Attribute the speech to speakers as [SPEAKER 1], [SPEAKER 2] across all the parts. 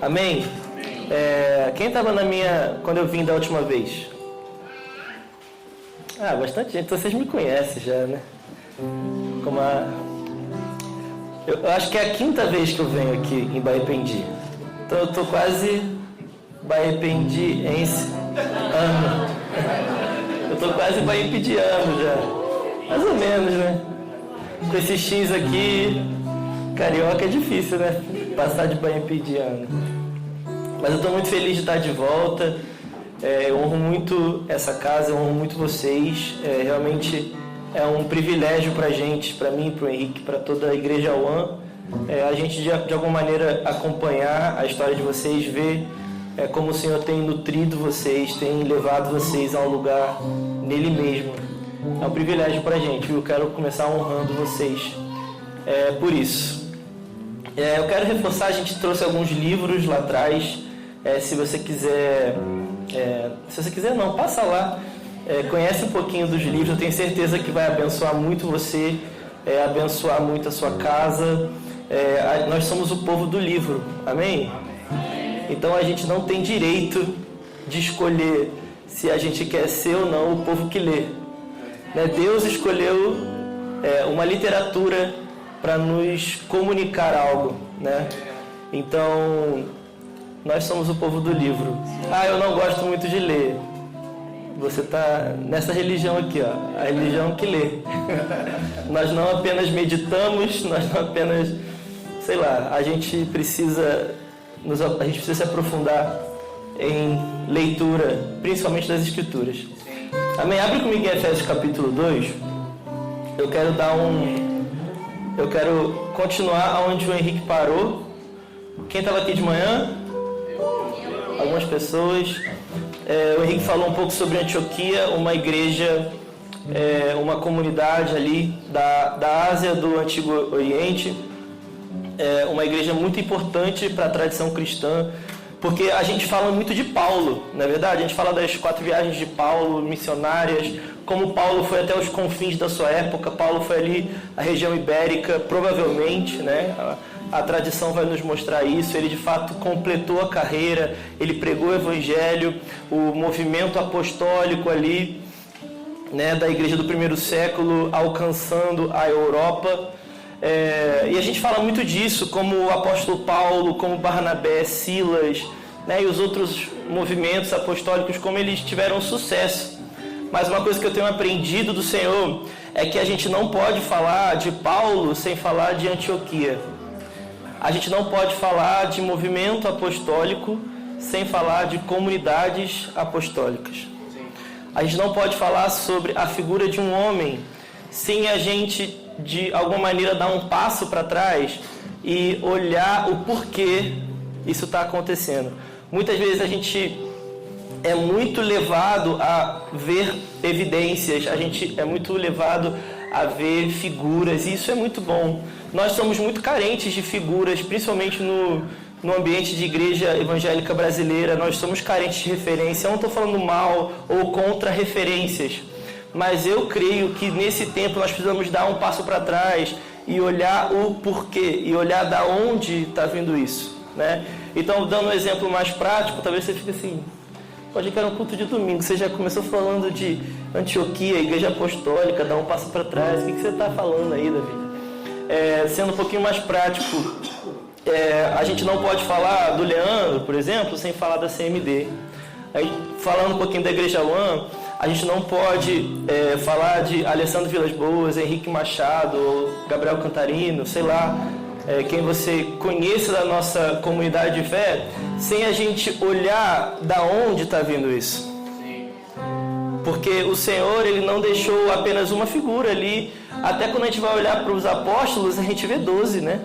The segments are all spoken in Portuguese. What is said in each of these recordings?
[SPEAKER 1] Amém? Quem estava quando eu vim da última vez? Bastante gente. Então vocês me conhecem já, né? Eu acho que é a quinta vez que eu venho aqui em Baipendi. Então eu tô quase baipendiense ano. Eu tô quase baipendiano já. Mais ou menos, né? Com esse X aqui, carioca é difícil, né? Passar de baipendiano. Mas eu tô muito feliz de estar de volta. Eu honro muito essa casa, eu honro muito vocês. Realmente é um privilégio pra gente, pra mim, pro Henrique, pra toda a Igreja One. A gente, de alguma maneira, acompanhar a história de vocês, ver como o Senhor tem nutrido vocês, tem levado vocês a um lugar nele mesmo. É um privilégio pra gente, eu quero começar honrando vocês por isso. Eu quero reforçar, a gente trouxe alguns livros lá atrás. Se você quiser... não, passa lá. Conhece um pouquinho dos livros, eu tenho certeza que vai abençoar muito você, abençoar muito a sua casa. Nós somos o povo do livro, amém? Então a gente não tem direito de escolher se a gente quer ser ou não o povo que lê. Deus escolheu uma literatura para nos comunicar algo, né? Então, nós somos o povo do livro. Eu não gosto muito de ler. Você está nessa religião aqui, ó, a religião que lê. Nós não apenas meditamos, nós não apenas, a gente precisa se aprofundar em leitura, principalmente das Escrituras. Amém? Abre comigo em Efésios capítulo 2. Eu quero continuar onde o Henrique parou. Quem estava aqui de manhã? Algumas pessoas. O Henrique falou um pouco sobre Antioquia, uma igreja, uma comunidade ali da Ásia, do Antigo Oriente. Uma igreja muito importante para a tradição cristã, porque a gente fala muito de Paulo, não é verdade? A gente fala das 4 viagens de Paulo, missionárias, como Paulo foi até os confins da sua época. Paulo foi ali à região ibérica, provavelmente, né? A tradição vai nos mostrar isso. Ele de fato completou a carreira, ele pregou o evangelho, o movimento apostólico ali, né, da igreja do primeiro século alcançando a Europa. E a gente fala muito disso, como o apóstolo Paulo, como Barnabé, Silas, né, e os outros movimentos apostólicos, como eles tiveram sucesso. Mas uma coisa que eu tenho aprendido do Senhor é que a gente não pode falar de Paulo sem falar de Antioquia. A gente não pode falar de movimento apostólico sem falar de comunidades apostólicas. A gente não pode falar sobre a figura de um homem sem a gente, de alguma maneira, dar um passo para trás e olhar o porquê isso está acontecendo. Muitas vezes a gente é muito levado a ver evidências, a gente é muito levado a ver figuras, e isso é muito bom. Nós somos muito carentes de figuras, principalmente no ambiente de igreja evangélica brasileira. Nós somos carentes de referência. Eu não estou falando mal ou contra referências, mas eu creio que nesse tempo nós precisamos dar um passo para trás e olhar o porquê, e olhar da onde está vindo isso, né? Então, dando um exemplo mais prático, talvez você fique assim: pode que era um culto de domingo, você já começou falando de Antioquia, igreja apostólica, dá um passo para trás. O que você está falando aí, Davi? Sendo um pouquinho mais prático, a gente não pode falar do Leandro, por exemplo, sem falar da CMD. Aí, falando um pouquinho da Igreja One, a gente não pode falar de Alessandro Vilas Boas, Henrique Machado, Gabriel Cantarino, quem você conheça da nossa comunidade de fé, sem a gente olhar da onde está vindo isso. Porque o Senhor, Ele não deixou apenas uma figura ali. Até quando a gente vai olhar para os apóstolos, a gente vê 12, né?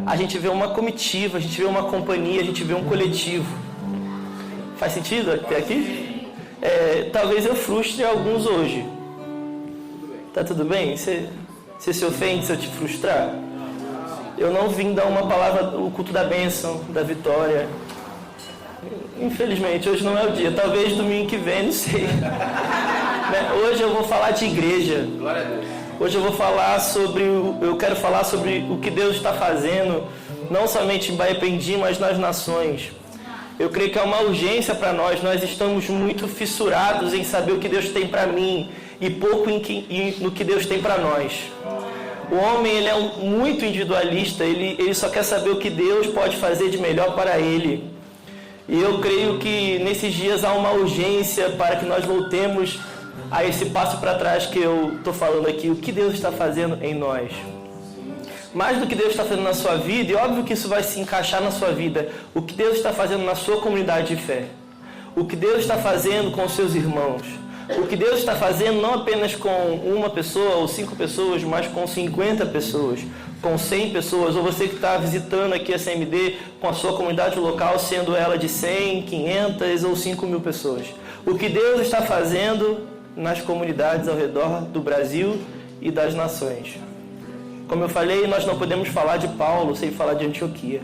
[SPEAKER 1] A gente vê uma comitiva, a gente vê uma companhia, a gente vê um coletivo. Faz sentido até aqui? Talvez eu frustre alguns hoje. Tá tudo bem? Você se ofende se eu te frustrar? Eu não vim dar uma palavra, o culto da bênção, da vitória. Infelizmente, hoje não é o dia. Talvez domingo que vem, não sei. Hoje eu vou falar de igreja. Hoje eu quero falar sobre o que Deus está fazendo não somente em Baependi, mas nas nações. Eu creio que é uma urgência para nós. Nós estamos muito fissurados em saber o que Deus tem para mim e pouco no que Deus tem para nós. O homem ele é muito individualista, ele só quer saber o que Deus pode fazer de melhor para ele. E eu creio que nesses dias há uma urgência para que nós voltemos a esse passo para trás que eu estou falando aqui. O que Deus está fazendo em nós. Mais do que Deus está fazendo na sua vida, e óbvio que isso vai se encaixar na sua vida, o que Deus está fazendo na sua comunidade de fé. O que Deus está fazendo com os seus irmãos. O que Deus está fazendo não apenas com uma pessoa ou 5 pessoas, mas com 50 pessoas, com 100 pessoas, ou você que está visitando aqui a CMD com a sua comunidade local, sendo ela de 100, 500 ou 5.000 pessoas. O que Deus está fazendo nas comunidades ao redor do Brasil e das nações. Como eu falei, nós não podemos falar de Paulo sem falar de Antioquia.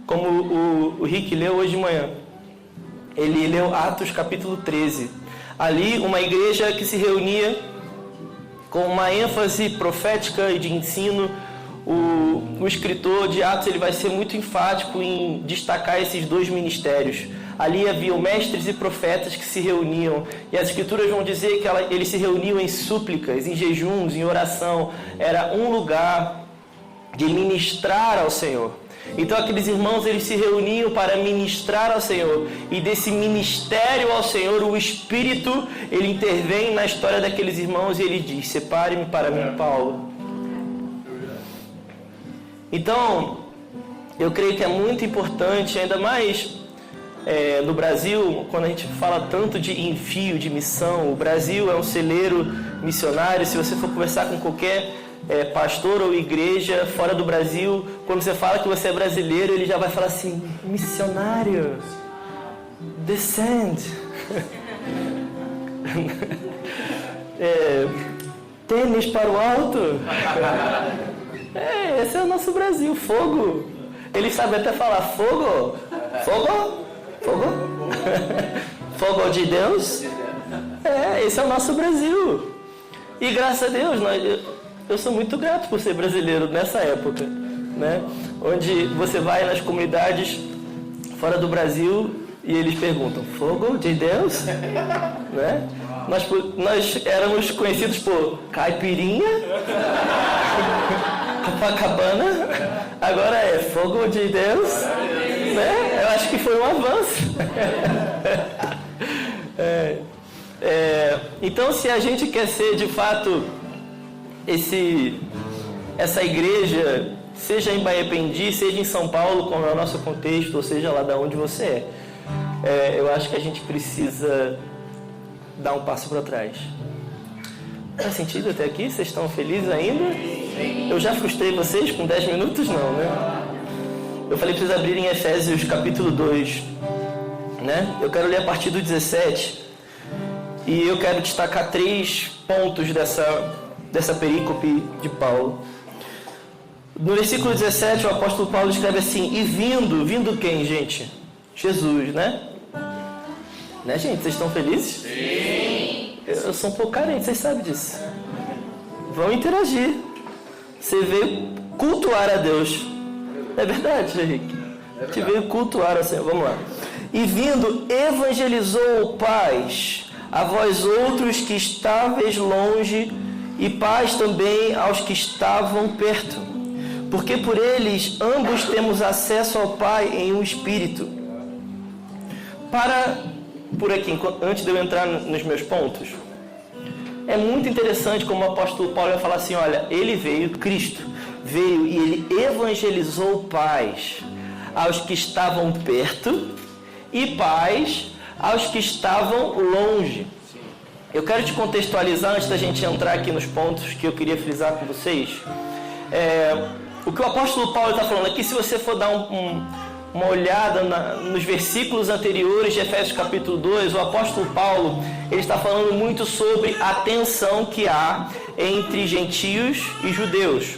[SPEAKER 1] Como o Rick leu hoje de manhã, ele leu Atos capítulo 13. Ali, uma igreja que se reunia com uma ênfase profética e de ensino. O escritor de Atos ele vai ser muito enfático em destacar esses 2 ministérios. Ali havia mestres e profetas que se reuniam, e as escrituras vão dizer que eles se reuniam em súplicas, em jejuns, em oração. Era um lugar de ministrar ao Senhor. Então aqueles irmãos eles se reuniam para ministrar ao Senhor, e desse ministério ao Senhor o Espírito ele intervém na história daqueles irmãos e ele diz: separe-me para mim, Paulo. Então eu creio que é muito importante, ainda mais no Brasil, quando a gente fala tanto de envio, de missão. O Brasil é um celeiro missionário. Se você for conversar com qualquer pastor ou igreja fora do Brasil, quando você fala que você é brasileiro, ele já vai falar assim: missionário, descend. Tênis para o alto. Esse é o nosso Brasil, fogo. Eles sabem até falar fogo, fogo. Fogo? Fogo de Deus? Esse é o nosso Brasil. E graças a Deus, eu sou muito grato por ser brasileiro nessa época, né? Onde você vai nas comunidades fora do Brasil e eles perguntam: fogo de Deus? Né? Nós éramos conhecidos por caipirinha, Copacabana, agora é fogo de Deus, né? Eu acho que foi um avanço. Então, se a gente quer ser de fato essa igreja, seja em Baependi, seja em São Paulo, como é o nosso contexto, ou seja lá de onde você eu acho que a gente precisa dar um passo para trás. Faz sentido até aqui? Vocês estão felizes ainda? Eu já frustrei vocês com 10 minutos? Não, né? Eu falei para vocês abrirem Efésios capítulo 2, né? Eu quero ler a partir do 17 e eu quero destacar 3 pontos dessa perícope de Paulo. No versículo 17, o apóstolo Paulo escreve assim: e vindo quem, gente? Jesus, né? Né, gente? Vocês estão felizes? Sim! Eu sou um pouco carente, vocês sabem disso. Vão interagir. Você veio cultuar a Deus. É verdade, Henrique? Te veio cultuar ao Senhor. Vamos lá. E vindo, evangelizou paz a vós outros que estáveis longe, e paz também aos que estavam perto. Porque por eles ambos temos acesso ao Pai em um Espírito. Por aqui, antes de eu entrar nos meus pontos, é muito interessante como o apóstolo Paulo vai falar assim: olha, ele veio, Cristo veio e ele evangelizou paz aos que estavam perto e paz aos que estavam longe. Eu quero te contextualizar antes da gente entrar aqui nos pontos que eu queria frisar com vocês. O que o apóstolo Paulo está falando aqui, se você for dar uma olhada nos versículos anteriores de Efésios capítulo 2, o apóstolo Paulo ele está falando muito sobre a tensão que há entre gentios e judeus.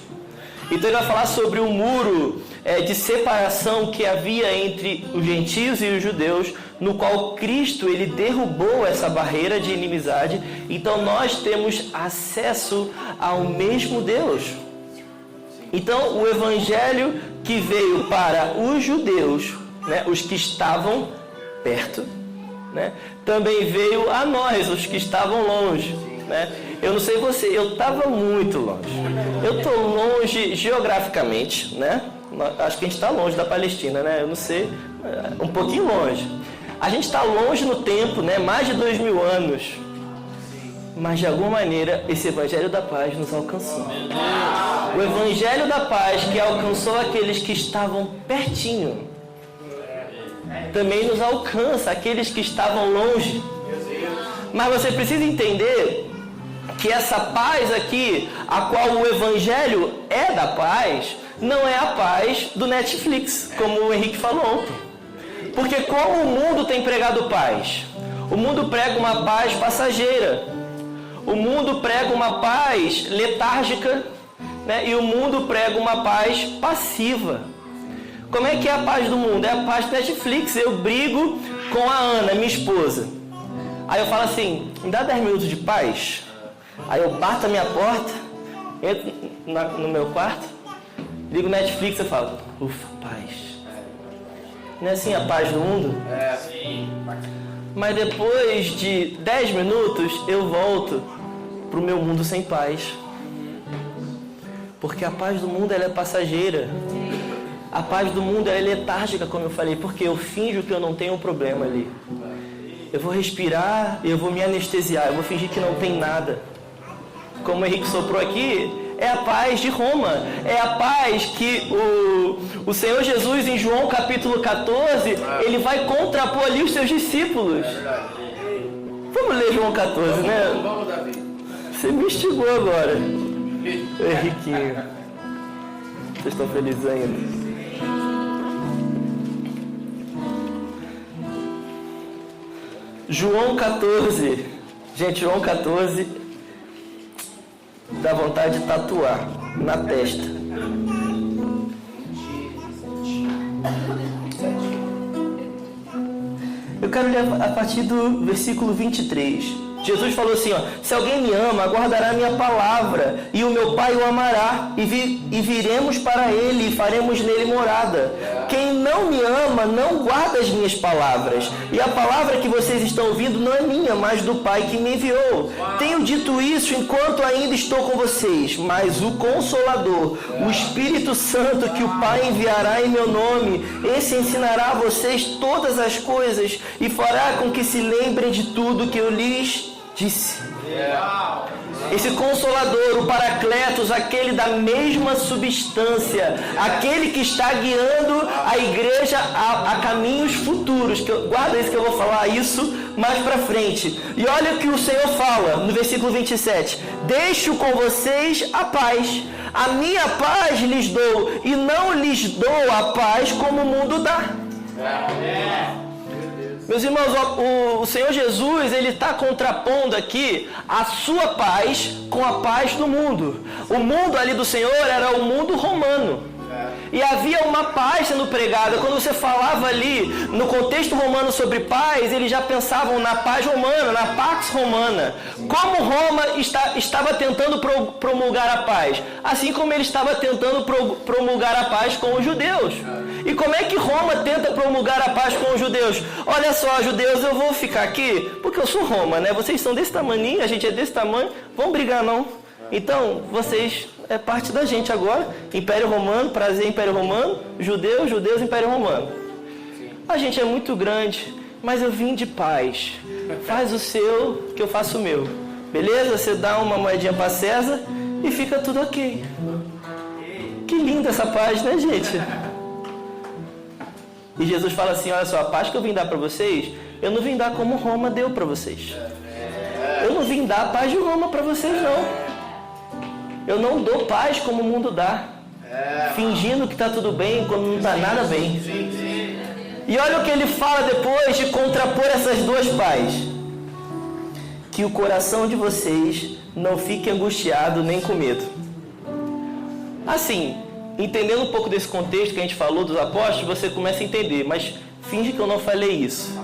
[SPEAKER 1] Então ele vai falar sobre o muro de separação que havia entre os gentios e os judeus, no qual Cristo ele derrubou essa barreira de inimizade. Então nós temos acesso ao mesmo Deus. Então, o evangelho que veio para os judeus, né, os que estavam perto, né, também veio a nós, os que estavam longe. Né? Eu não sei você, eu estava muito longe. Eu estou longe geograficamente, né? Acho que a gente está longe da Palestina, né? Eu não sei, um pouquinho longe. A gente está longe no tempo, né? Mais de 2000 anos. Mas de alguma maneira esse Evangelho da Paz nos alcançou. O Evangelho da Paz que alcançou aqueles que estavam pertinho, também nos alcança aqueles que estavam longe. Mas você precisa entender que essa paz aqui, a qual o Evangelho é da paz, não é a paz do Netflix, como o Henrique falou ontem. Porque como o mundo tem pregado paz? O mundo prega uma paz passageira. O mundo prega uma paz letárgica, né? E o mundo prega uma paz passiva. Como é que é a paz do mundo? É a paz do Netflix. Eu brigo com a Ana, minha esposa. Aí eu falo assim, me dá 10 minutos de paz. Aí eu bato a minha porta, entro no meu quarto, ligo o Netflix e falo, ufa, paz. Não é assim a paz do mundo? É. Mas depois de 10 minutos, eu volto para o meu mundo sem paz. Porque a paz do mundo ela é passageira. A paz do mundo ela é letárgica, como eu falei, porque eu finjo que eu não tenho um problema ali. Eu vou respirar, eu vou me anestesiar, eu vou fingir que não tem nada. Como o Henrique soprou aqui, é a paz de Roma. É a paz que o Senhor Jesus, em João capítulo 14, ele vai contrapor ali os seus discípulos. Vamos ler João 14, né? Você me instigou agora. Henriquinho. Vocês estão felizes ainda? João 14. Gente, João 14 dá vontade de tatuar na testa. Eu quero ler a partir do versículo 23. Jesus falou assim, ó, se alguém me ama, guardará minha palavra, e o meu Pai o amará, e viremos para ele, e faremos nele morada. Quem não me ama, não guarda as minhas palavras, e a palavra que vocês estão ouvindo não é minha, mas do Pai que me enviou. Tenho dito isso enquanto ainda estou com vocês, mas o Consolador, o Espírito Santo que o Pai enviará em meu nome, esse ensinará a vocês todas as coisas, e fará com que se lembrem de tudo que eu lhes disse. Esse Consolador, o Paracletos, aquele da mesma substância, aquele que está guiando a igreja a caminhos futuros. Guarda isso que eu vou falar isso mais para frente. E olha o que o Senhor fala no versículo 27. Deixo com vocês a paz. A minha paz lhes dou, e não lhes dou a paz como o mundo dá. Meus irmãos, o Senhor Jesus, ele está contrapondo aqui a sua paz com a paz do mundo. O mundo ali do Senhor era o mundo romano. E havia uma paz sendo pregada. Quando você falava ali, no contexto romano sobre paz, eles já pensavam na paz romana, na pax romana. Como Roma estava tentando promulgar a paz? Assim como ele estava tentando promulgar a paz com os judeus. E como é que Roma tenta promulgar a paz com os judeus? Olha só, judeus, eu vou ficar aqui, porque eu sou Roma, né? Vocês são desse tamanho, a gente é desse tamanho, vamos brigar não. Então, vocês é parte da gente agora. Império Romano, prazer Império Romano, judeus, Império Romano. A gente é muito grande, mas eu vim de paz. Faz o seu, que eu faço o meu. Beleza? Você dá uma moedinha para César e fica tudo ok. Que linda essa paz, né, gente? E Jesus fala assim, olha só, a paz que eu vim dar para vocês, eu não vim dar como Roma deu para vocês. Eu não vim dar a paz de Roma para vocês, não. Eu não dou paz como o mundo dá. Fingindo que está tudo bem quando não está nada bem. E olha o que ele fala depois de contrapor essas duas paz. Que o coração de vocês não fique angustiado nem com medo. Assim, entendendo um pouco desse contexto que a gente falou dos apóstolos, você começa a entender. Mas finge que eu não falei isso.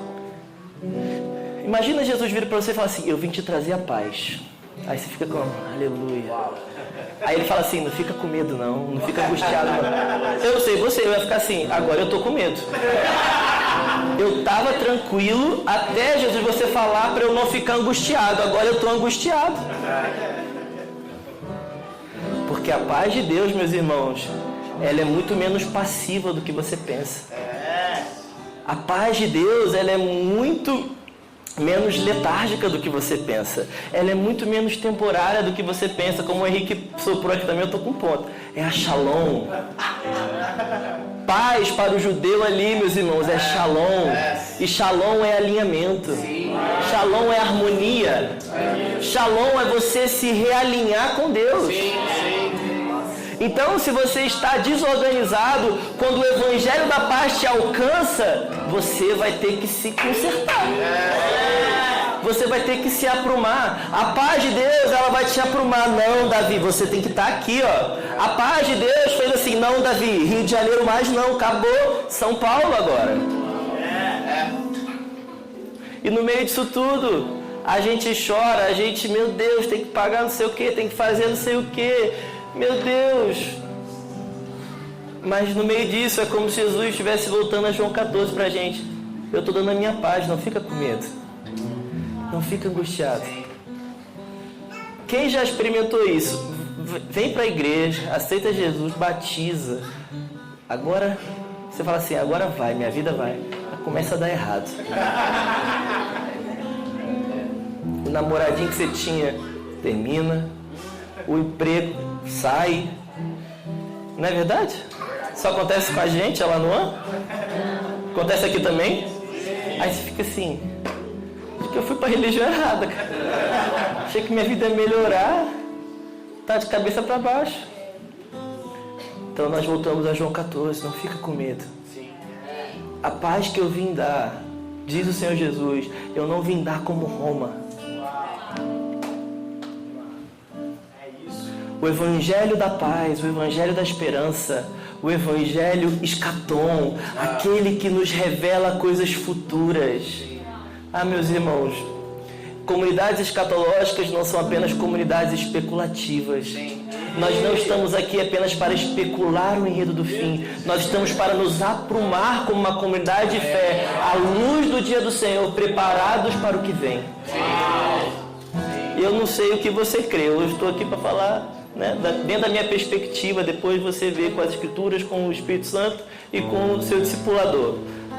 [SPEAKER 1] Imagina Jesus vir para você e falar assim, eu vim te trazer a paz. Aí você fica como, aleluia. Aí ele fala assim, não fica com medo não fica angustiado não. Eu sei você, eu ia ficar assim, agora eu tô com medo. Eu tava tranquilo até Jesus você falar para eu não ficar angustiado, agora eu tô angustiado. Porque a paz de Deus, meus irmãos, ela é muito menos passiva do que você pensa. A paz de Deus, ela é muito menos letárgica do que você pensa. Ela é muito menos temporária do que você pensa. Como o Henrique soprou aqui também, eu estou com ponto. É a Shalom. Paz para o judeu ali, meus irmãos, é Shalom. E Shalom é alinhamento. Shalom é harmonia. Shalom é você se realinhar com Deus. Então, se você está desorganizado, quando o Evangelho da Paz te alcança, você vai ter que se consertar. Você vai ter que se aprumar. A paz de Deus, ela vai te aprumar. Não, Davi, você tem que estar aqui, ó. A paz de Deus fez assim, não, Davi, Rio de Janeiro mais não, acabou São Paulo agora. E no meio disso tudo, a gente chora, a gente, meu Deus, tem que pagar não sei o que, tem que fazer não sei o que. Meu Deus! Mas no meio disso é como se Jesus estivesse voltando a João 14 pra gente. Eu estou dando a minha paz, não fica com medo. Não fica angustiado. Quem já experimentou isso? Vem pra igreja, aceita Jesus, batiza. Agora, você fala assim, agora vai, minha vida vai. Começa a dar errado. O namoradinho que você tinha termina. O emprego sai. Não é verdade? Só acontece com a gente, ela não? Acontece aqui também? Aí você fica assim, acho que eu fui para a religião errada, cara. Achei que minha vida ia melhorar. Tá de cabeça para baixo. Então nós voltamos a João 14, não fica com medo. A paz que eu vim dar, diz o Senhor Jesus, eu não vim dar como Roma. O Evangelho da paz, o Evangelho da esperança, o Evangelho escatom, aquele que nos revela coisas futuras. Ah, meus irmãos, comunidades escatológicas não são apenas comunidades especulativas. Nós não estamos aqui apenas para especular o enredo do fim. Nós estamos para nos aprumar como uma comunidade de fé, à luz do dia do Senhor, preparados para o que vem. Eu não sei o que você crê, eu estou aqui para falar, né, dentro da minha perspectiva, depois você vê com as Escrituras, com o Espírito Santo e com o seu discipulador.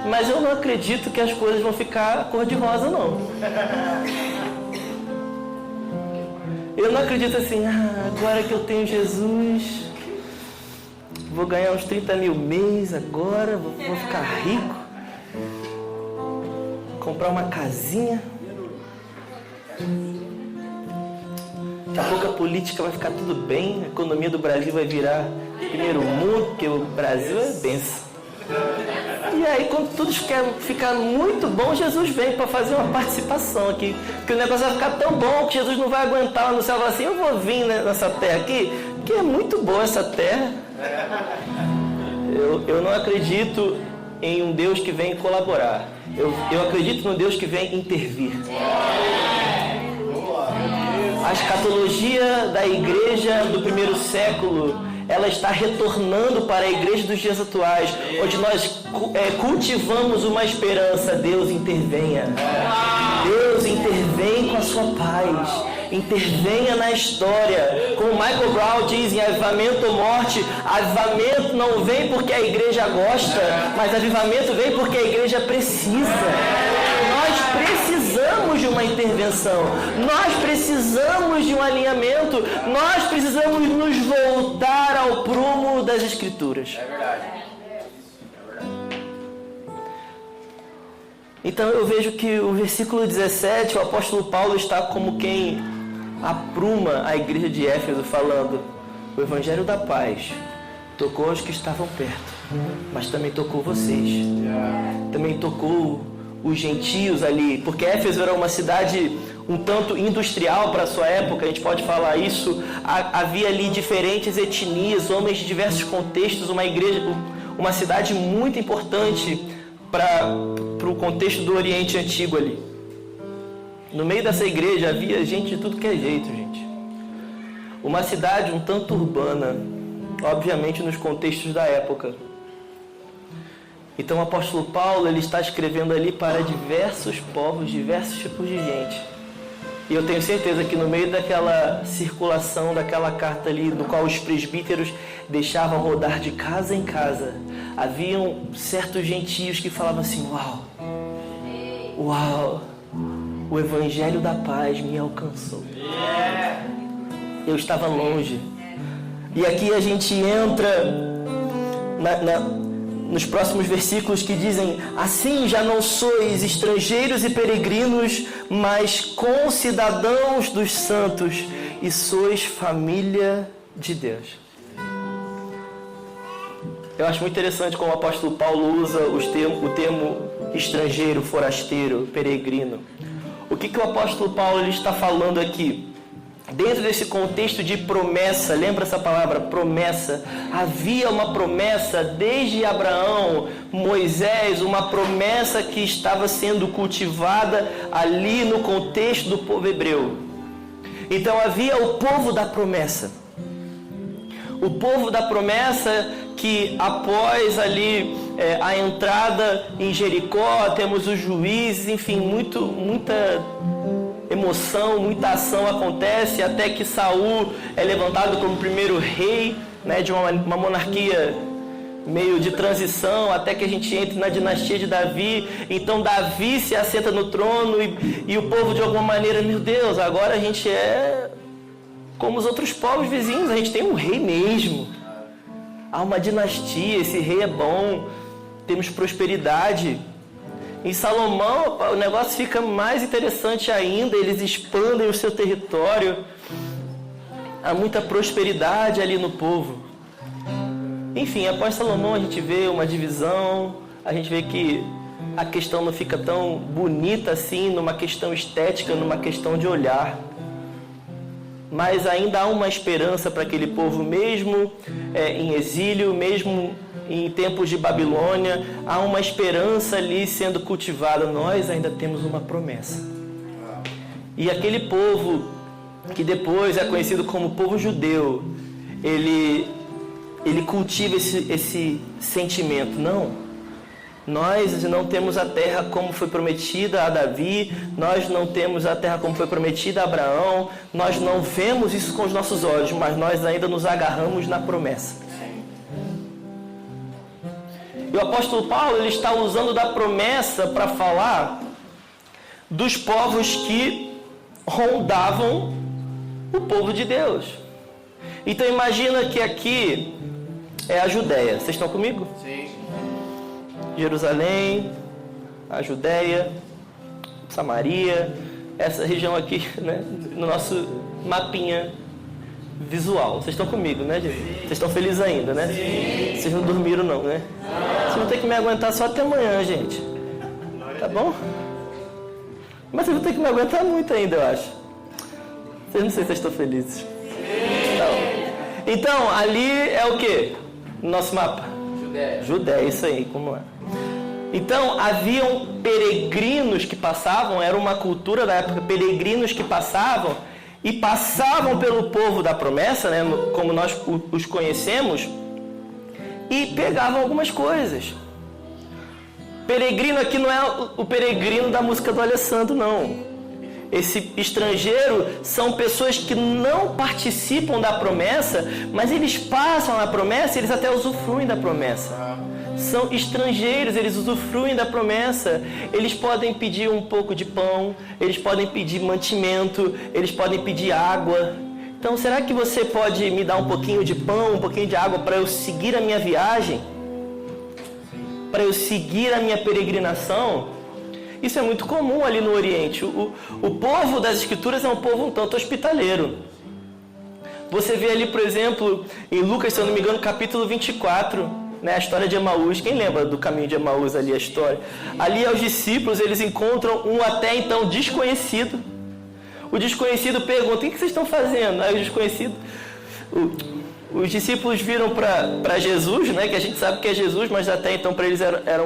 [SPEAKER 1] Mas eu não acredito que as coisas vão ficar cor-de-rosa, não. Eu não acredito assim, agora que eu tenho Jesus, vou ganhar uns 30 mil mês agora, vou ficar rico, comprar uma casinha. Daqui a pouco a política vai ficar tudo bem, a economia do Brasil vai virar primeiro mundo, porque o Brasil é bênção. E aí, quando tudo quer ficar muito bom, Jesus vem para fazer uma participação aqui. Porque o negócio vai ficar tão bom que Jesus não vai aguentar lá no céu. Assim, eu vou vir nessa terra aqui, que é muito boa essa terra. Eu não acredito em um Deus que vem colaborar. Eu acredito no Deus que vem intervir. A escatologia da igreja do primeiro século, ela está retornando para a igreja dos dias atuais, onde nós cultivamos uma esperança. Deus intervenha. Deus intervém com a sua paz. Intervenha na história. Como Michael Brown diz em Avivamento ou Morte, avivamento não vem porque a igreja gosta, mas avivamento vem porque a igreja precisa. Nós precisamos de uma intervenção. Nós precisamos de um alinhamento. Nós precisamos nos voltar ao prumo das Escrituras. É verdade. Então eu vejo que o versículo 17, o apóstolo Paulo está como quem apruma a igreja de Éfeso, falando: o Evangelho da paz tocou os que estavam perto, mas também tocou vocês. Também tocou os gentios ali, porque Éfeso era uma cidade um tanto industrial para a sua época, a gente pode falar isso. Havia ali diferentes etnias, homens de diversos contextos, uma igreja, uma cidade muito importante para o contexto do Oriente Antigo ali. No meio dessa igreja havia gente de tudo que é jeito, gente. Uma cidade um tanto urbana, obviamente nos contextos da época. Então o apóstolo Paulo, ele está escrevendo ali para diversos povos, diversos tipos de gente. E eu tenho certeza que no meio daquela circulação, daquela carta ali, no qual os presbíteros deixavam rodar de casa em casa, haviam certos gentios que falavam assim: uau, o evangelho da paz me alcançou. Eu estava longe. E aqui a gente entra nos próximos versículos que dizem: assim já não sois estrangeiros e peregrinos, mas concidadãos dos santos, e sois família de Deus. Eu acho muito interessante como o apóstolo Paulo usa o termo estrangeiro, forasteiro, peregrino. O que o apóstolo Paulo ele está falando aqui? Dentro desse contexto de promessa, lembra essa palavra, promessa? Havia uma promessa desde Abraão, Moisés, uma promessa que estava sendo cultivada ali no contexto do povo hebreu. Então havia o povo da promessa. O povo da promessa que após ali a entrada em Jericó, temos os juízes, enfim, muita emoção, muita ação acontece, até que Saul é levantado como primeiro rei, né, de uma monarquia meio de transição, até que a gente entre na dinastia de Davi. Então Davi se assenta no trono e o povo de alguma maneira, meu Deus, agora a gente é como os outros povos vizinhos, a gente tem um rei mesmo. Há uma dinastia, esse rei é bom, temos prosperidade. Em Salomão, o negócio fica mais interessante ainda, eles expandem o seu território. Há muita prosperidade ali no povo. Enfim, após Salomão a gente vê uma divisão, a gente vê que a questão não fica tão bonita assim, numa questão estética, numa questão de olhar. Mas ainda há uma esperança para aquele povo, mesmo em exílio, mesmo em tempos de Babilônia, há uma esperança ali sendo cultivada. Nós ainda temos uma promessa. E aquele povo, que depois é conhecido como povo judeu, ele cultiva esse sentimento. Não, nós não temos a terra como foi prometida a Davi, nós não temos a terra como foi prometida a Abraão, nós não vemos isso com os nossos olhos, mas nós ainda nos agarramos na promessa. E o apóstolo Paulo ele está usando da promessa para falar dos povos que rondavam o povo de Deus. Então imagina que aqui é a Judéia. Vocês estão comigo? Sim. Jerusalém, a Judéia, Samaria, essa região aqui, né, no nosso mapinha visual. Vocês estão comigo, né, gente? Vocês estão felizes ainda, né? Sim. Vocês não dormiram não, né? Vocês vão ter que me aguentar só até amanhã, gente. Tá bom? Mas vocês vão ter que me aguentar muito ainda, eu acho. Vocês não sei se vocês estão felizes. Então, ali é o quê? Nosso mapa? Judéia. Judéia, isso aí, como é? Então, haviam peregrinos que passavam, era uma cultura da época, peregrinos que passavam e passavam pelo povo da promessa, né, como nós os conhecemos, e pegavam algumas coisas. Peregrino aqui não é o peregrino da música do Alessandro, não. Esse estrangeiro são pessoas que não participam da promessa, mas eles passam a promessa e eles até usufruem da promessa. São estrangeiros, eles usufruem da promessa. Eles podem pedir um pouco de pão, eles podem pedir mantimento, eles podem pedir água. Então, será que você pode me dar um pouquinho de pão, um pouquinho de água para eu seguir a minha viagem? Para eu seguir a minha peregrinação? Isso é muito comum ali no Oriente. O povo das Escrituras é um povo um tanto hospitaleiro. Você vê ali, por exemplo, em Lucas, se eu não me engano, capítulo 24, né, a história de Emaús. Quem lembra do caminho de Emaús ali, a história? Ali, os discípulos, eles encontram um até então desconhecido. O desconhecido pergunta: o que vocês estão fazendo? Aí o desconhecido... Os discípulos viram para Jesus, né, que a gente sabe que é Jesus, mas até então para eles era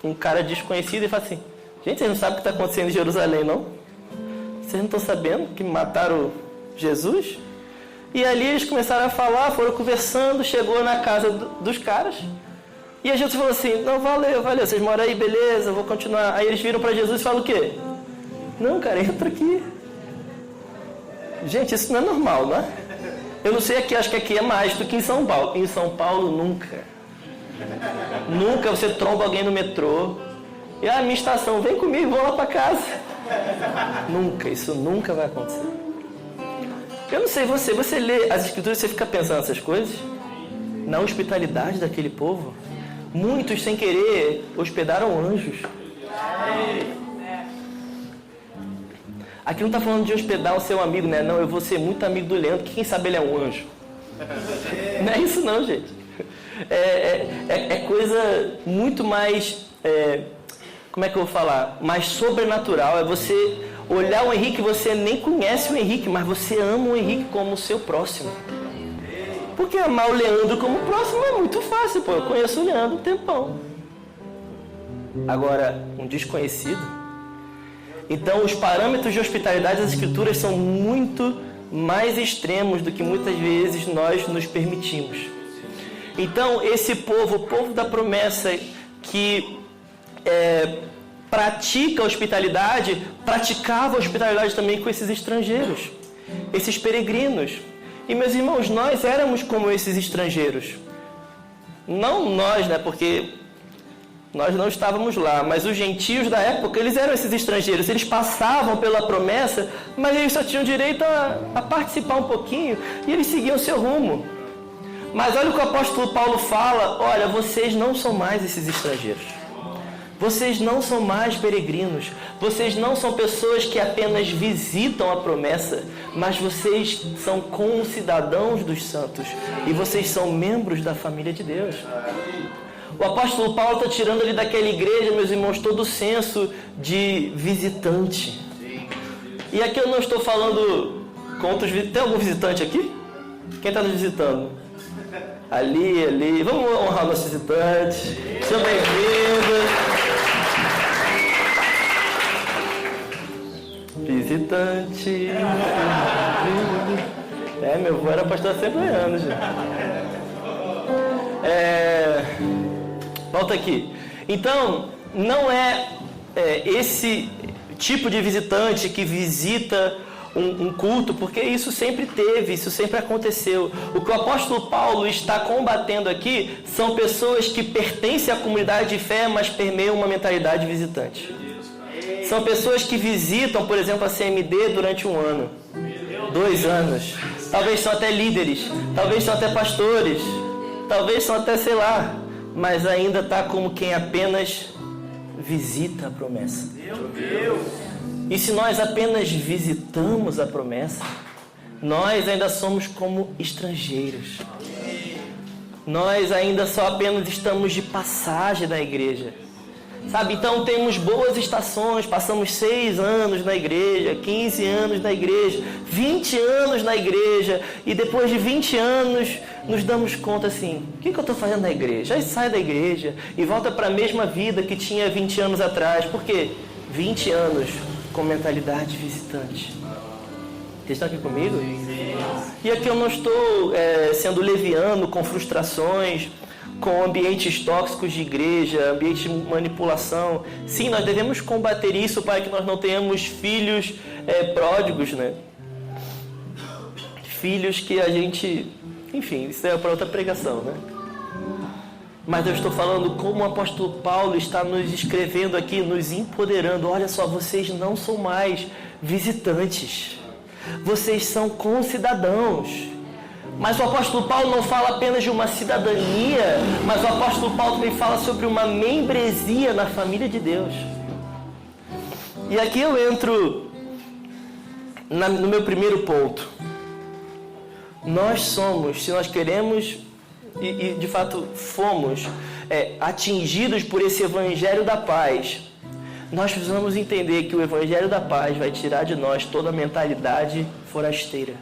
[SPEAKER 1] um cara desconhecido, e fala assim: gente, vocês não sabem o que está acontecendo em Jerusalém, não? Vocês não estão sabendo que mataram Jesus? E ali eles começaram a falar, foram conversando, chegou na casa dos caras. E a Jesus falou assim, não, valeu, vocês moram aí, beleza, vou continuar. Aí eles viram para Jesus e falam o quê? Não, cara, entra aqui. Gente, isso não é normal, não é? Eu não sei aqui, acho que aqui é mais do que em São Paulo. Em São Paulo, nunca. Nunca você tromba alguém no metrô. E minha estação, vem comigo, vou lá para casa. Nunca, isso nunca vai acontecer. Eu não sei você lê as escrituras e você fica pensando nessas coisas? Na hospitalidade daquele povo? Muitos, sem querer, hospedaram anjos. Aqui não está falando de hospedar o seu amigo, né? Não, eu vou ser muito amigo do Leandro, que quem sabe ele é um anjo. Não é isso não, gente. É coisa muito mais, como é que eu vou falar? Mais sobrenatural. É você olhar o Henrique, você nem conhece o Henrique, mas você ama o Henrique como o seu próximo. Porque amar o Leandro como próximo é muito fácil, pô. Eu conheço o Leandro um tempão. Agora, um desconhecido. Então, os parâmetros de hospitalidade das Escrituras são muito mais extremos do que muitas vezes nós nos permitimos. Então, esse povo, o povo da promessa, que pratica a hospitalidade, praticava a hospitalidade também com esses estrangeiros, esses peregrinos. E, meus irmãos, nós éramos como esses estrangeiros. Não nós, né? Porque nós não estávamos lá, mas os gentios da época, eles eram esses estrangeiros. Eles passavam pela promessa, mas eles só tinham direito a participar um pouquinho e eles seguiam o seu rumo. Mas olha o que o apóstolo Paulo fala: olha, vocês não são mais esses estrangeiros. Vocês não são mais peregrinos. Vocês não são pessoas que apenas visitam a promessa, mas vocês são concidadãos dos santos. E vocês são membros da família de Deus. O apóstolo Paulo está tirando ali daquela igreja, meus irmãos, todo o senso de visitante. E aqui eu não estou falando contra os visitantes. Tem algum visitante aqui? Quem está nos visitando? Ali. Vamos honrar nossos visitantes. Sejam bem-vindos. Visitante. Meu avô era pastor há 100 anos. Volta aqui. Então, não é esse tipo de visitante que visita um culto, porque isso sempre teve, isso sempre aconteceu. O que o apóstolo Paulo está combatendo aqui são pessoas que pertencem à comunidade de fé, mas permeiam uma mentalidade visitante. São pessoas que visitam, por exemplo, a CMD durante 1 ano, 2 anos. Talvez são até líderes, talvez são até pastores, talvez são até, sei lá, mas ainda está como quem apenas visita a promessa. E se nós apenas visitamos a promessa, nós ainda somos como estrangeiros. Nós ainda só apenas estamos de passagem na igreja. Sabe, então temos boas estações, passamos 6 anos na igreja, 15 anos na igreja, 20 anos na igreja, e depois de 20 anos nos damos conta assim, o que eu estou fazendo na igreja? Aí sai da igreja e volta para a mesma vida que tinha 20 anos atrás. Por quê? 20 anos com mentalidade visitante. Vocês estão aqui comigo? E aqui eu não estou sendo leviano com frustrações, com ambientes tóxicos de igreja, ambiente de manipulação. Sim, nós devemos combater isso para que nós não tenhamos filhos pródigos, né? Filhos que a gente... Enfim, isso é para outra pregação, né? Mas eu estou falando como o apóstolo Paulo está nos escrevendo aqui, nos empoderando. Olha só, vocês não são mais visitantes. Vocês são concidadãos. Mas o apóstolo Paulo não fala apenas de uma cidadania, mas o apóstolo Paulo também fala sobre uma membresia na família de Deus. E aqui eu entro no meu primeiro ponto. Nós somos, se nós queremos, e de fato fomos atingidos por esse evangelho da paz, nós precisamos entender que o evangelho da paz vai tirar de nós toda a mentalidade forasteira.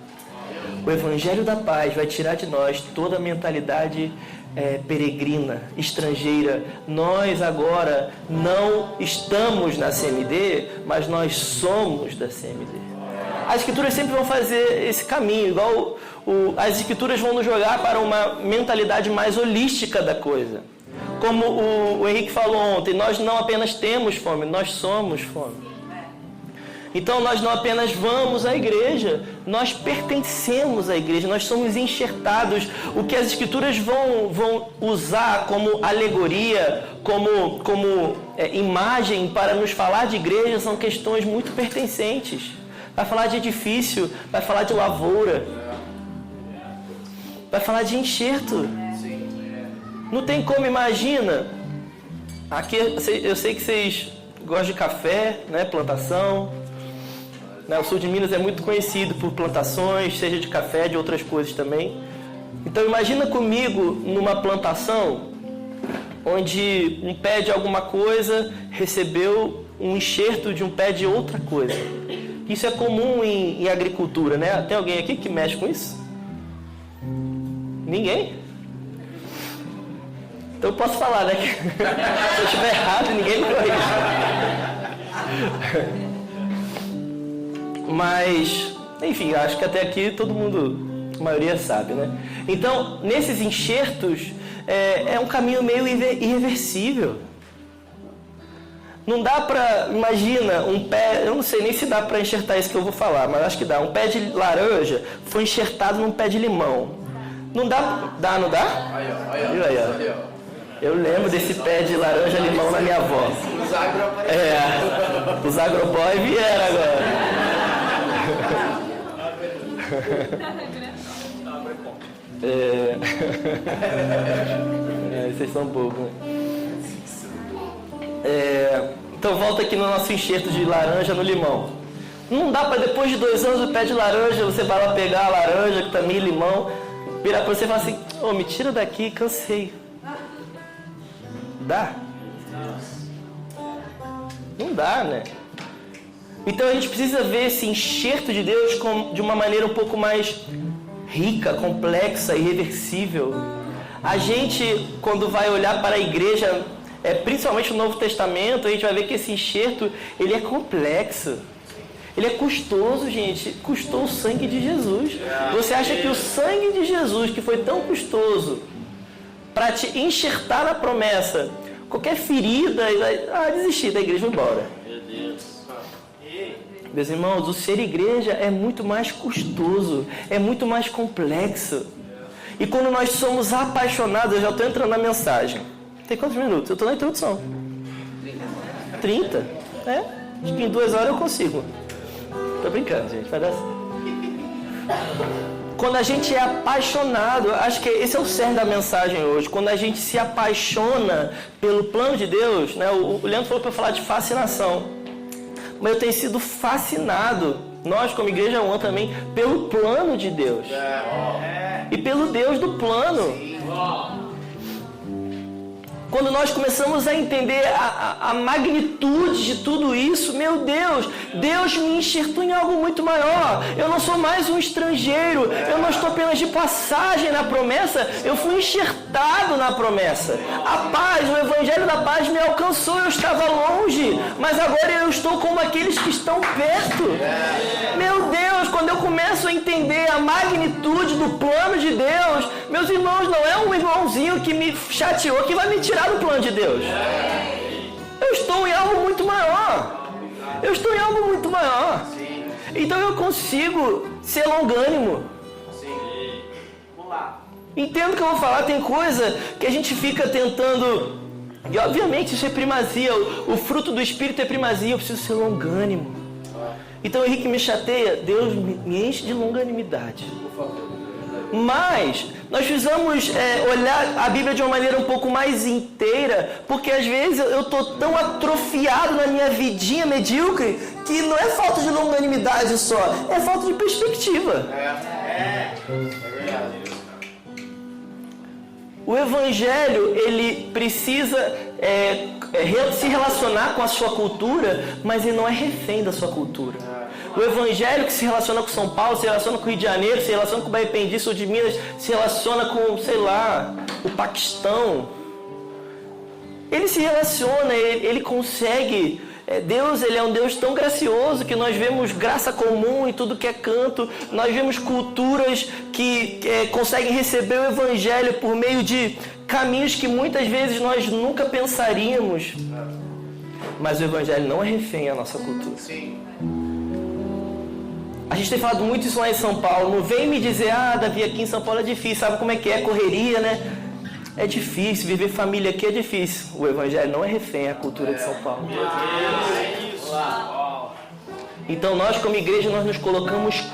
[SPEAKER 1] O evangelho da paz vai tirar de nós toda a mentalidade peregrina, estrangeira. Nós agora não estamos na CMD, mas nós somos da CMD. As Escrituras sempre vão fazer esse caminho, igual as Escrituras vão nos jogar para uma mentalidade mais holística da coisa. Como o Henrique falou ontem, nós não apenas temos fome, nós somos fome. Então nós não apenas vamos à igreja, nós pertencemos à igreja, nós somos enxertados. O que as Escrituras vão usar como alegoria, como imagem para nos falar de igreja são questões muito pertencentes. Vai falar de edifício, vai falar de lavoura, vai falar de enxerto. Não tem como, imagina. Aqui eu sei que vocês gostam de café, né? Plantação. O sul de Minas é muito conhecido por plantações, seja de café, de outras coisas também. Então imagina comigo numa plantação onde um pé de alguma coisa recebeu um enxerto de um pé de outra coisa. Isso é comum em agricultura, né? Tem alguém aqui que mexe com isso? Ninguém? Então eu posso falar, né? Se eu estiver errado, ninguém me corrige. Mas, enfim, acho que até aqui todo mundo, a maioria sabe, né? Então, nesses enxertos, é um caminho meio irreversível. Não dá pra, imagina, um pé, eu não sei nem se dá pra enxertar isso que eu vou falar, mas acho que dá. Um pé de laranja foi enxertado num pé de limão. Não dá, não dá? Aí, ó. Eu lembro desse pé de laranja-limão na minha avó. Os agroboy vieram agora. Vocês são bobos, né? Então volta aqui no nosso enxerto de laranja no limão. Não dá para depois de 2 anos o pé de laranja, você vai lá pegar a laranja que tá meio limão, virar para você e falar assim, me tira daqui, cansei. Dá? Não dá, né? Então a gente precisa ver esse enxerto de Deus de uma maneira um pouco mais rica, complexa, irreversível. A gente, quando vai olhar para a igreja, principalmente no Novo Testamento, a gente vai ver que esse enxerto, ele é complexo. Ele é custoso, gente. Custou o sangue de Jesus. Você acha que o sangue de Jesus, que foi tão custoso, para te enxertar na promessa, qualquer ferida, desistir da igreja e embora.
[SPEAKER 2] Meu Deus.
[SPEAKER 1] Meus irmãos, o ser igreja é muito mais custoso, é muito mais complexo. E quando nós somos apaixonados, eu já estou entrando na mensagem. Tem quantos minutos? Eu estou na introdução. 30? Acho que em 2 horas eu consigo. Tô brincando, gente, vai dar. Quando a gente é apaixonado, acho que esse é o cerne da mensagem hoje. Quando a gente se apaixona pelo plano de Deus, né? O Leandro falou para eu falar de fascinação. Mas eu tenho sido fascinado, nós como Igreja One também, pelo plano de Deus. E pelo Deus do plano. Quando nós começamos a entender a magnitude de tudo isso, meu Deus, Deus me enxertou em algo muito maior. Eu não sou mais um estrangeiro, eu não estou apenas de passagem na promessa, eu fui enxertado na promessa. A paz, o evangelho da paz me alcançou, eu estava longe, mas agora eu estou como aqueles que estão perto. Meu Deus, quando eu começo a entender a magnitude do plano de Deus, meus irmãos, não é um irmãozinho que me chateou que vai me tirar do plano de Deus. Eu estou em algo muito maior. Então eu consigo ser longânimo. Entendo o que eu vou falar. Tem coisa que a gente fica tentando, e obviamente isso é primazia, o fruto do Espírito é primazia. Eu preciso ser longânimo. Então o Henrique me chateia, Deus me enche de longanimidade. Mas nós precisamos olhar a Bíblia de uma maneira um pouco mais inteira, porque às vezes eu estou tão atrofiado na minha vidinha medíocre que não é falta de longanimidade só, é falta de perspectiva. É verdade. O Evangelho, ele precisa se relacionar com a sua cultura, mas ele não é refém da sua cultura. O Evangelho que se relaciona com São Paulo, se relaciona com o Rio de Janeiro, se relaciona com o Baependi, sul de Minas, se relaciona com, sei lá, o Paquistão. Ele se relaciona, ele consegue Deus, Ele é um Deus tão gracioso que nós vemos graça comum em tudo que é canto. Nós vemos culturas que conseguem receber o Evangelho por meio de caminhos que muitas vezes nós nunca pensaríamos. Mas o Evangelho não é refém à nossa cultura. A gente tem falado muito isso lá em São Paulo. Não vem me dizer, Davi, aqui em São Paulo é difícil. Sabe como é que é? Correria, né? É difícil, viver família aqui é difícil. O Evangelho não é refém à cultura de São Paulo. Então nós como igreja, nós nos colocamos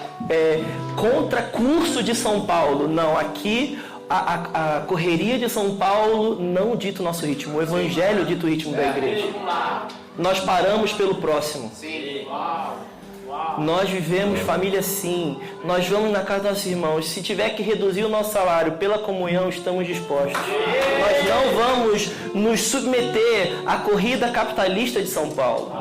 [SPEAKER 1] contra curso de São Paulo. Não, aqui a correria de São Paulo não dita o nosso ritmo. O Evangelho dita o ritmo da igreja. Nós paramos pelo próximo. Nós vivemos família sim. Nós vamos na casa dos nossos irmãos. Se tiver que reduzir o nosso salário pela comunhão, estamos dispostos. Nós não vamos nos submeter à corrida capitalista de São Paulo.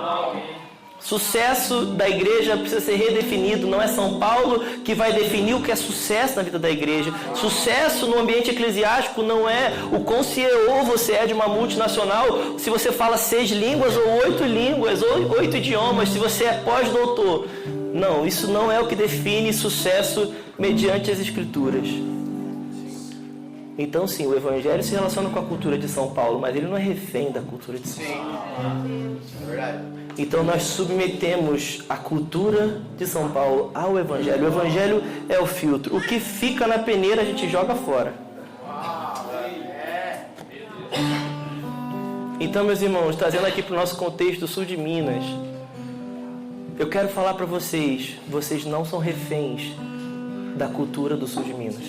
[SPEAKER 1] Sucesso da igreja precisa ser redefinido. Não é São Paulo que vai definir o que é sucesso na vida da igreja. Sucesso no ambiente eclesiástico não é o quão CEO você é de uma multinacional, se você fala 6 línguas ou 8 línguas, ou 8 idiomas, se você é pós-doutor. Não, isso não é o que define sucesso mediante as Escrituras. Então sim, o Evangelho se relaciona com a cultura de São Paulo, mas ele não é refém da cultura de São Paulo. É verdade. Então nós submetemos a cultura de São Paulo ao Evangelho. O Evangelho é o filtro. O que fica na peneira a gente joga fora. Então, meus irmãos, trazendo aqui para o nosso contexto do sul de Minas, eu quero falar para vocês, vocês não são reféns da cultura do sul de Minas.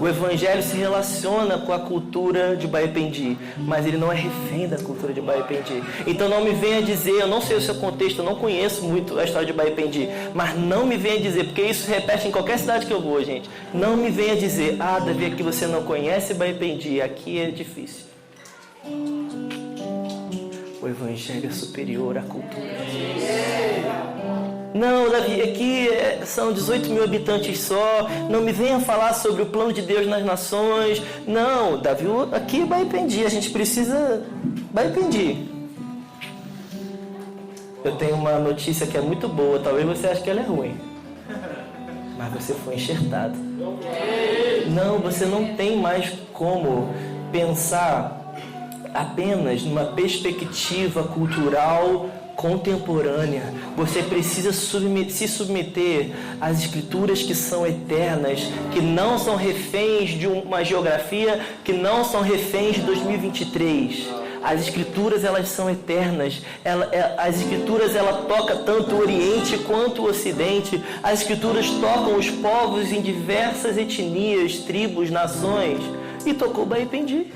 [SPEAKER 1] O Evangelho se relaciona com a cultura de Baipendi, mas ele não é refém da cultura de Baipendi. Então não me venha dizer, eu não sei o seu contexto, eu não conheço muito a história de Baipendi, mas não me venha dizer, porque isso se repete em qualquer cidade que eu vou, gente. Não me venha dizer, Davi, aqui você não conhece Baipendi, aqui é difícil. O Evangelho é superior à cultura. Não, Davi, aqui são 18 mil habitantes só. Não me venha falar sobre o plano de Deus nas nações. Não, Davi, aqui é Baipendi. A gente precisa Baipendi. Eu tenho uma notícia que é muito boa. Talvez você ache que ela é ruim. Mas você foi enxertado. Não, você não tem mais como pensar apenas numa perspectiva cultural contemporânea. Você precisa se submeter às Escrituras que são eternas, que não são reféns de uma geografia, que não são reféns de 2023. As Escrituras, elas são eternas. As Escrituras, ela toca tanto o Oriente quanto o Ocidente. As Escrituras tocam os povos em diversas etnias, tribos, nações. E tocou Baipendi.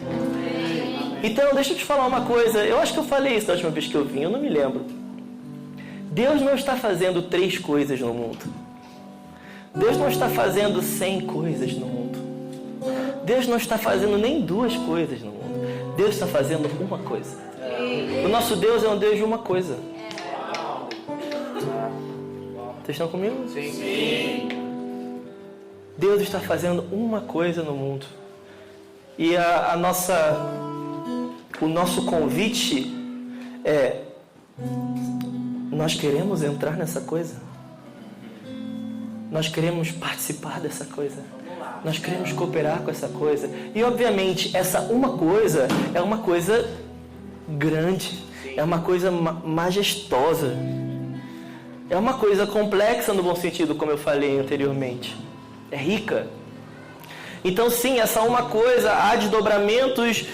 [SPEAKER 1] Então, deixa eu te falar uma coisa. Eu acho que eu falei isso da última vez que eu vim, eu não me lembro. Deus não está fazendo 3 coisas no mundo. Deus não está fazendo 100 coisas no mundo. Deus não está fazendo nem 2 coisas no mundo. Deus está fazendo uma coisa. O nosso Deus é um Deus de uma coisa. Vocês estão comigo? Sim. Deus está fazendo uma coisa no mundo. E o nosso convite é: nós queremos entrar nessa coisa? Nós queremos participar dessa coisa? Nós queremos cooperar com essa coisa? E obviamente essa uma coisa é uma coisa grande, é uma coisa majestosa, é uma coisa complexa no bom sentido, como eu falei anteriormente. É rica. Então sim, essa uma coisa, há desdobramentos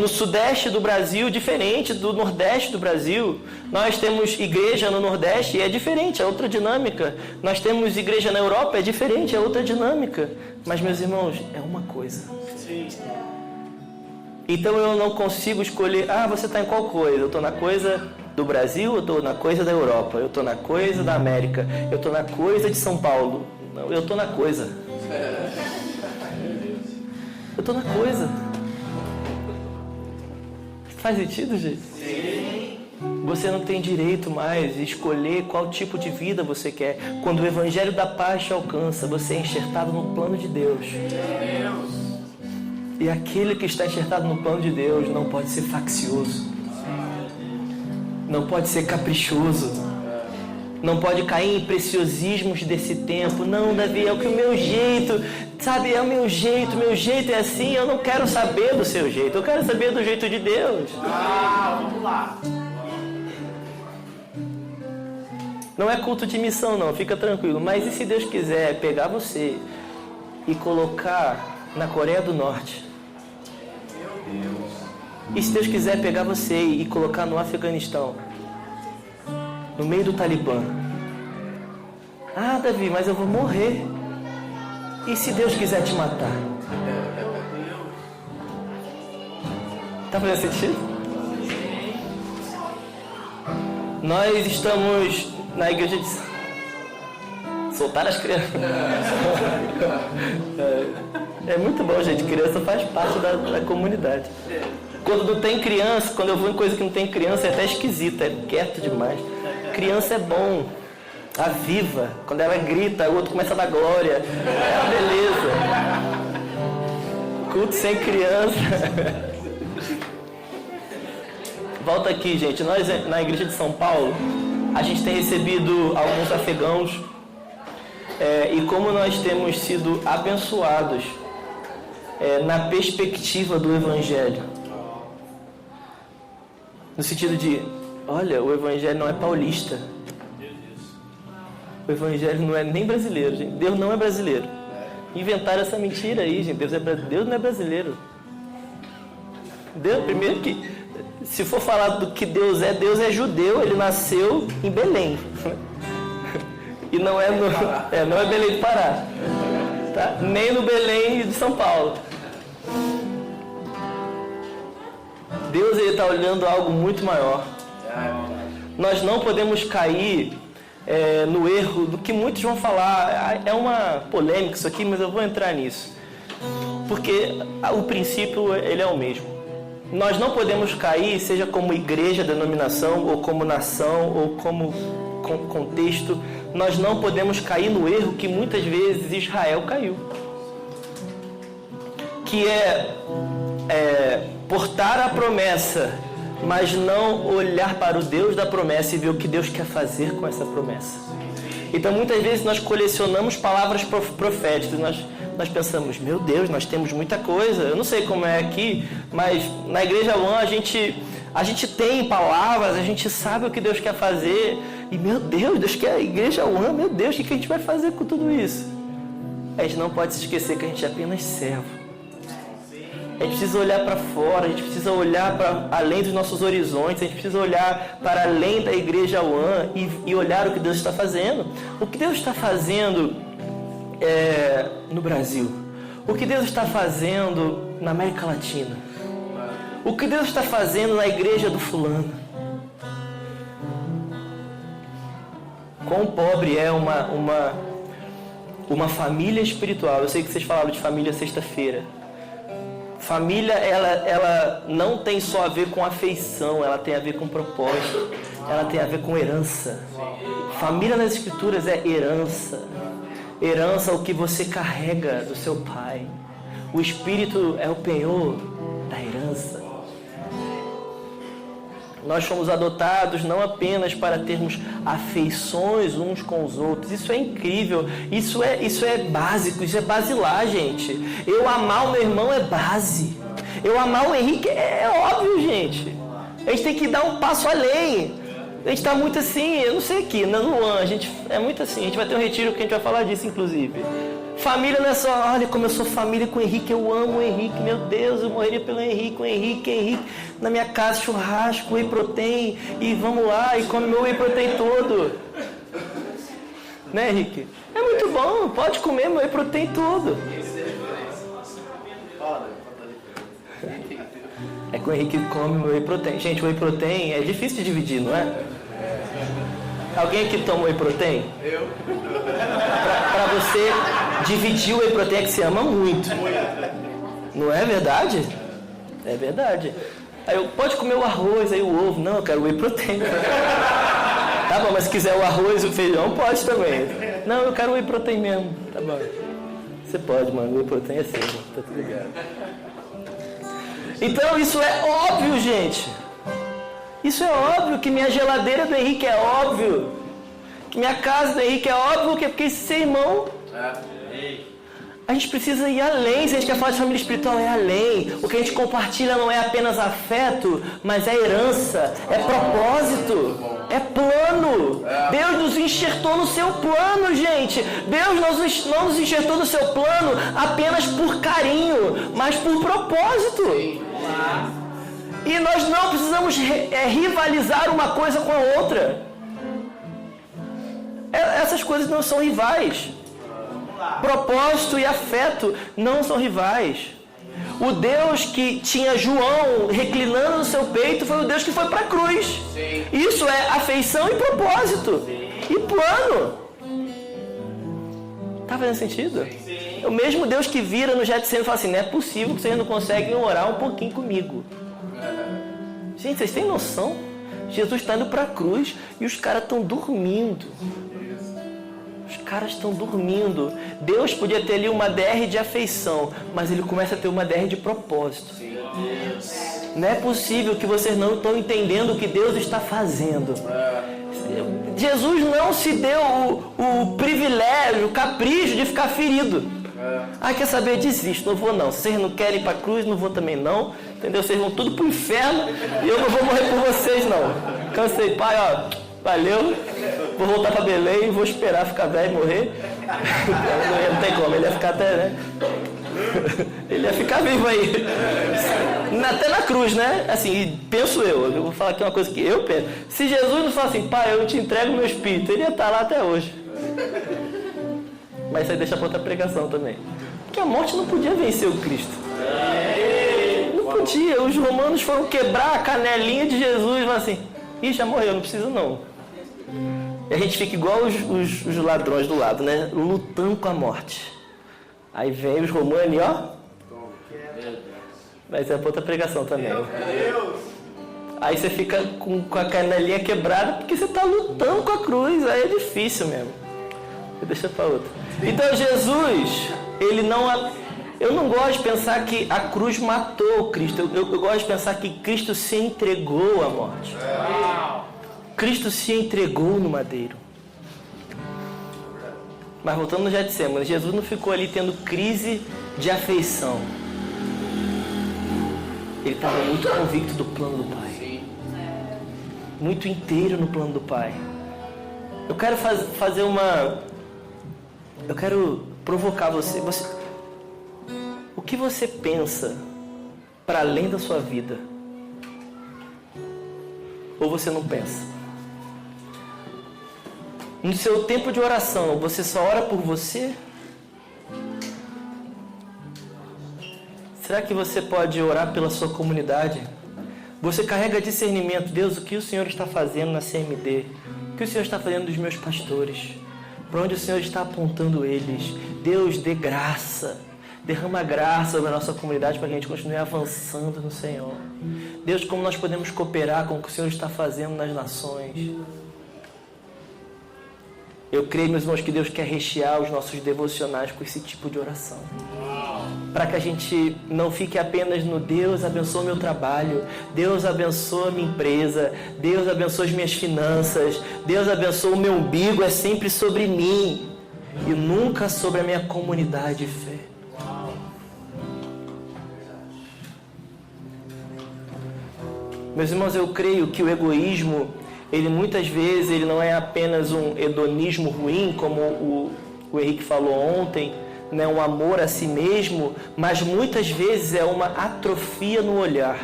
[SPEAKER 1] no sudeste do Brasil, diferente do nordeste do Brasil. Nós temos igreja no nordeste e é diferente, é outra dinâmica. Nós temos igreja na Europa, é diferente, é outra dinâmica. Mas, meus irmãos, é uma coisa. Então eu não consigo escolher, você está em qual coisa? Eu estou na coisa do Brasil, eu estou na coisa da Europa, eu estou na coisa da América, eu estou na coisa de São Paulo. Não, eu estou na coisa. Eu estou na coisa. Faz sentido, gente? Sim. Você não tem direito mais de escolher qual tipo de vida você quer. Quando o Evangelho da Paz te alcança, você é enxertado no plano de Deus. E aquele que está enxertado no plano de Deus não pode ser faccioso. Não pode ser caprichoso. Não pode cair em preciosismos desse tempo. Não, Davi, é o que o meu jeito, sabe, é o meu jeito é assim, eu não quero saber do seu jeito, eu quero saber do jeito de Deus.
[SPEAKER 2] Vamos lá.
[SPEAKER 1] Não é culto de missão não, fica tranquilo. Mas e se Deus quiser pegar você e colocar na Coreia do Norte? E se Deus quiser pegar você e colocar no Afeganistão? No meio do Talibã? Ah, Davi, mas eu vou morrer. E se Deus quiser te matar? Tá fazendo sentido? Nós estamos na igreja de... Soltar as crianças. É muito bom, gente. Criança faz parte da comunidade. Quando não tem criança, quando eu vou em coisa que não tem criança, é até esquisito, é quieto demais. Criança é bom, aviva. Quando ela grita, o outro começa a dar glória. É uma beleza. Culto sem criança. Volta aqui, gente. Nós, na igreja de São Paulo, a gente tem recebido alguns afegãos. E como nós temos sido abençoados na perspectiva do Evangelho. No sentido de, olha, o Evangelho não é paulista. O Evangelho não é nem brasileiro, gente. Deus não é brasileiro. Inventaram essa mentira aí, gente. Deus não é brasileiro. Deus, primeiro que, se for falar do que Deus é judeu. Ele nasceu em Belém. E não é não é Belém do Pará. Tá? Nem no Belém de São Paulo. Deus está olhando algo muito maior. Nós não podemos cair no erro do que muitos vão falar. É uma polêmica isso aqui, mas eu vou entrar nisso. Porque o princípio ele é o mesmo. Nós não podemos cair, seja como igreja, denominação, ou como nação, ou como contexto. Nós não podemos cair no erro que muitas vezes Israel caiu. Que portar a promessa, mas não olhar para o Deus da promessa e ver o que Deus quer fazer com essa promessa. Então, muitas vezes nós colecionamos palavras proféticas, nós pensamos, meu Deus, nós temos muita coisa. Eu não sei como é aqui, mas na Igreja One a gente tem palavras, a gente sabe o que Deus quer fazer. E, meu Deus, Deus quer a Igreja One, meu Deus, o que a gente vai fazer com tudo isso? A gente não pode se esquecer que a gente é apenas servo. A gente precisa olhar para fora, a gente precisa olhar para além dos nossos horizontes, a gente precisa olhar para além da Igreja One e olhar o que Deus está fazendo. O que Deus está fazendo no Brasil? O que Deus está fazendo na América Latina? O que Deus está fazendo na igreja do fulano? Quão pobre é uma família espiritual. Eu sei que vocês falaram de família sexta-feira. Família, ela não tem só a ver com afeição, ela tem a ver com propósito, ela tem a ver com herança. Família nas Escrituras é herança. Herança é o que você carrega do seu pai. O Espírito é o penhor da herança. Nós fomos adotados não apenas para termos afeições uns com os outros. Isso é incrível. Isso é básico. Isso é basilar, gente. Eu amar o meu irmão é base. Eu amar o Henrique é óbvio, gente. A gente tem que dar um passo além. A gente está muito assim, eu não sei aqui, na Luan, a gente é muito assim. A gente vai ter um retiro que a gente vai falar disso, inclusive. Família não é só, olha como eu sou família com o Henrique, eu amo o Henrique, meu Deus, eu morreria pelo Henrique, o Henrique, na minha casa, churrasco, whey protein, e vamos lá, e come meu whey protein todo. Né, Henrique? É muito bom, pode comer meu whey protein todo. É que o Henrique come meu whey protein. Gente, o whey protein é difícil de dividir, não é? Alguém aqui toma whey protein?
[SPEAKER 2] Eu.
[SPEAKER 1] Pra você dividir o whey protein é que você ama muito. Não é verdade? É verdade. Aí eu, pode comer o arroz, aí o ovo. Não, eu quero whey protein. Tá bom, mas se quiser o arroz e o feijão, pode também. Não, eu quero whey protein mesmo. Tá bom. Você pode, mano. Whey protein é seu. Tá tudo ligado. Então isso é óbvio, gente. Isso é óbvio, que minha geladeira do Henrique é óbvio. Que minha casa do Henrique é óbvio, porque esse ser irmão... A gente precisa ir além. Se a gente quer falar de família espiritual, é além. O que a gente compartilha não é apenas afeto, mas é herança, é propósito, é plano. Deus nos enxertou no seu plano, gente. Deus não nos enxertou no seu plano apenas por carinho, mas por propósito. E nós não precisamos rivalizar uma coisa com a outra. Essas coisas não são rivais. Propósito e afeto não são rivais. O Deus que tinha João reclinando no seu peito foi o Deus que foi para a cruz. Sim. Isso é afeição e propósito. Sim. E plano. Tá fazendo sentido? Sim. É o mesmo Deus que vira no Getsemane e fala assim: não é possível que vocês não conseguem orar um pouquinho comigo. Gente, vocês têm noção? Jesus está indo para a cruz e os caras estão dormindo. Os caras estão dormindo. Deus podia ter ali uma DR de afeição, mas ele começa a ter uma DR de propósito. Não é possível que vocês não estão entendendo o que Deus está fazendo. Jesus não se deu o privilégio, o capricho de ficar ferido. Quer saber? Desisto, não vou não. Se vocês não querem ir para a cruz, não vou também não. Entendeu? Vocês vão tudo para o inferno e eu não vou morrer por vocês não. Cansei, pai, valeu. Vou voltar para Belém e vou esperar ficar velho e morrer. Não tem como, ele ia ficar até, né? Ele ia ficar vivo aí. Até na cruz, né? Assim, penso eu vou falar aqui uma coisa que eu penso. Se Jesus não fala assim: pai, eu te entrego o meu espírito, ele ia estar lá até hoje. Mas isso aí deixa para outra pregação também. Porque a morte não podia vencer o Cristo. Não podia. Os romanos foram quebrar a canelinha de Jesus e falaram assim: ih, já morreu, não precisa não. E a gente fica igual os ladrões do lado, né? Lutando com a morte. Aí vem os romanos, Mas é para outra pregação também. Aí você fica com a canelinha quebrada porque você está lutando com a cruz. Aí é difícil mesmo. Deixa para outra. Então Jesus, ele não... Eu não gosto de pensar que a cruz matou o Cristo. Eu gosto de pensar que Cristo se entregou à morte. Cristo se entregou no madeiro. Mas voltando no Getsemane, Jesus não ficou ali tendo crise de afeição. Ele estava muito convicto do plano do Pai. Muito inteiro no plano do Pai. Eu quero fazer uma... Eu quero provocar você. O que você pensa para além da sua vida? Ou você não pensa? No seu tempo de oração, você só ora por você? Será que você pode orar pela sua comunidade? Você carrega discernimento. Deus, o que o Senhor está fazendo na CMD? O que o Senhor está fazendo dos meus pastores? Para onde o Senhor está apontando eles? Deus, dê graça. Derrama graça sobre a nossa comunidade para que a gente continue avançando no Senhor. Deus, como nós podemos cooperar com o que o Senhor está fazendo nas nações? Eu creio, meus irmãos, que Deus quer rechear os nossos devocionais com esse tipo de oração. Para que a gente não fique apenas no Deus abençoa meu trabalho, Deus abençoa minha empresa, Deus abençoa as minhas finanças, Deus abençoa o meu umbigo, é sempre sobre mim e nunca sobre a minha comunidade de fé. Meus irmãos, eu creio que o egoísmo, ele muitas vezes ele não é apenas um hedonismo ruim, como o Henrique falou ontem, né, um amor a si mesmo, mas muitas vezes é uma atrofia no olhar.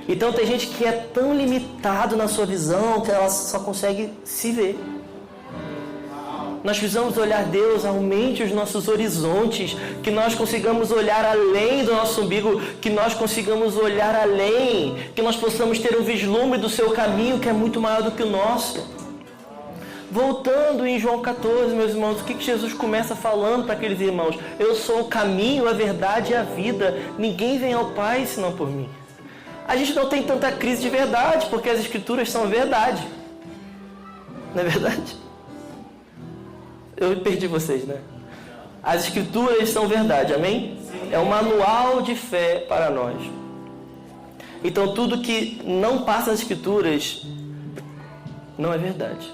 [SPEAKER 1] Então tem gente que é tão limitado na sua visão que ela só consegue se ver. Nós precisamos olhar Deus, aumente os nossos horizontes, que nós consigamos olhar além do nosso umbigo, que nós consigamos olhar além, que nós possamos ter um vislumbre do seu caminho que é muito maior do que o nosso. Voltando em João 14, meus irmãos, o que Jesus começa falando para aqueles irmãos? Eu sou o caminho, a verdade e a vida. Ninguém vem ao Pai senão por mim. A gente não tem tanta crise de verdade, porque as Escrituras são verdade. Não é verdade? Eu perdi vocês, né? As Escrituras são verdade, amém? É um manual de fé para nós. Então tudo que não passa nas Escrituras não é verdade.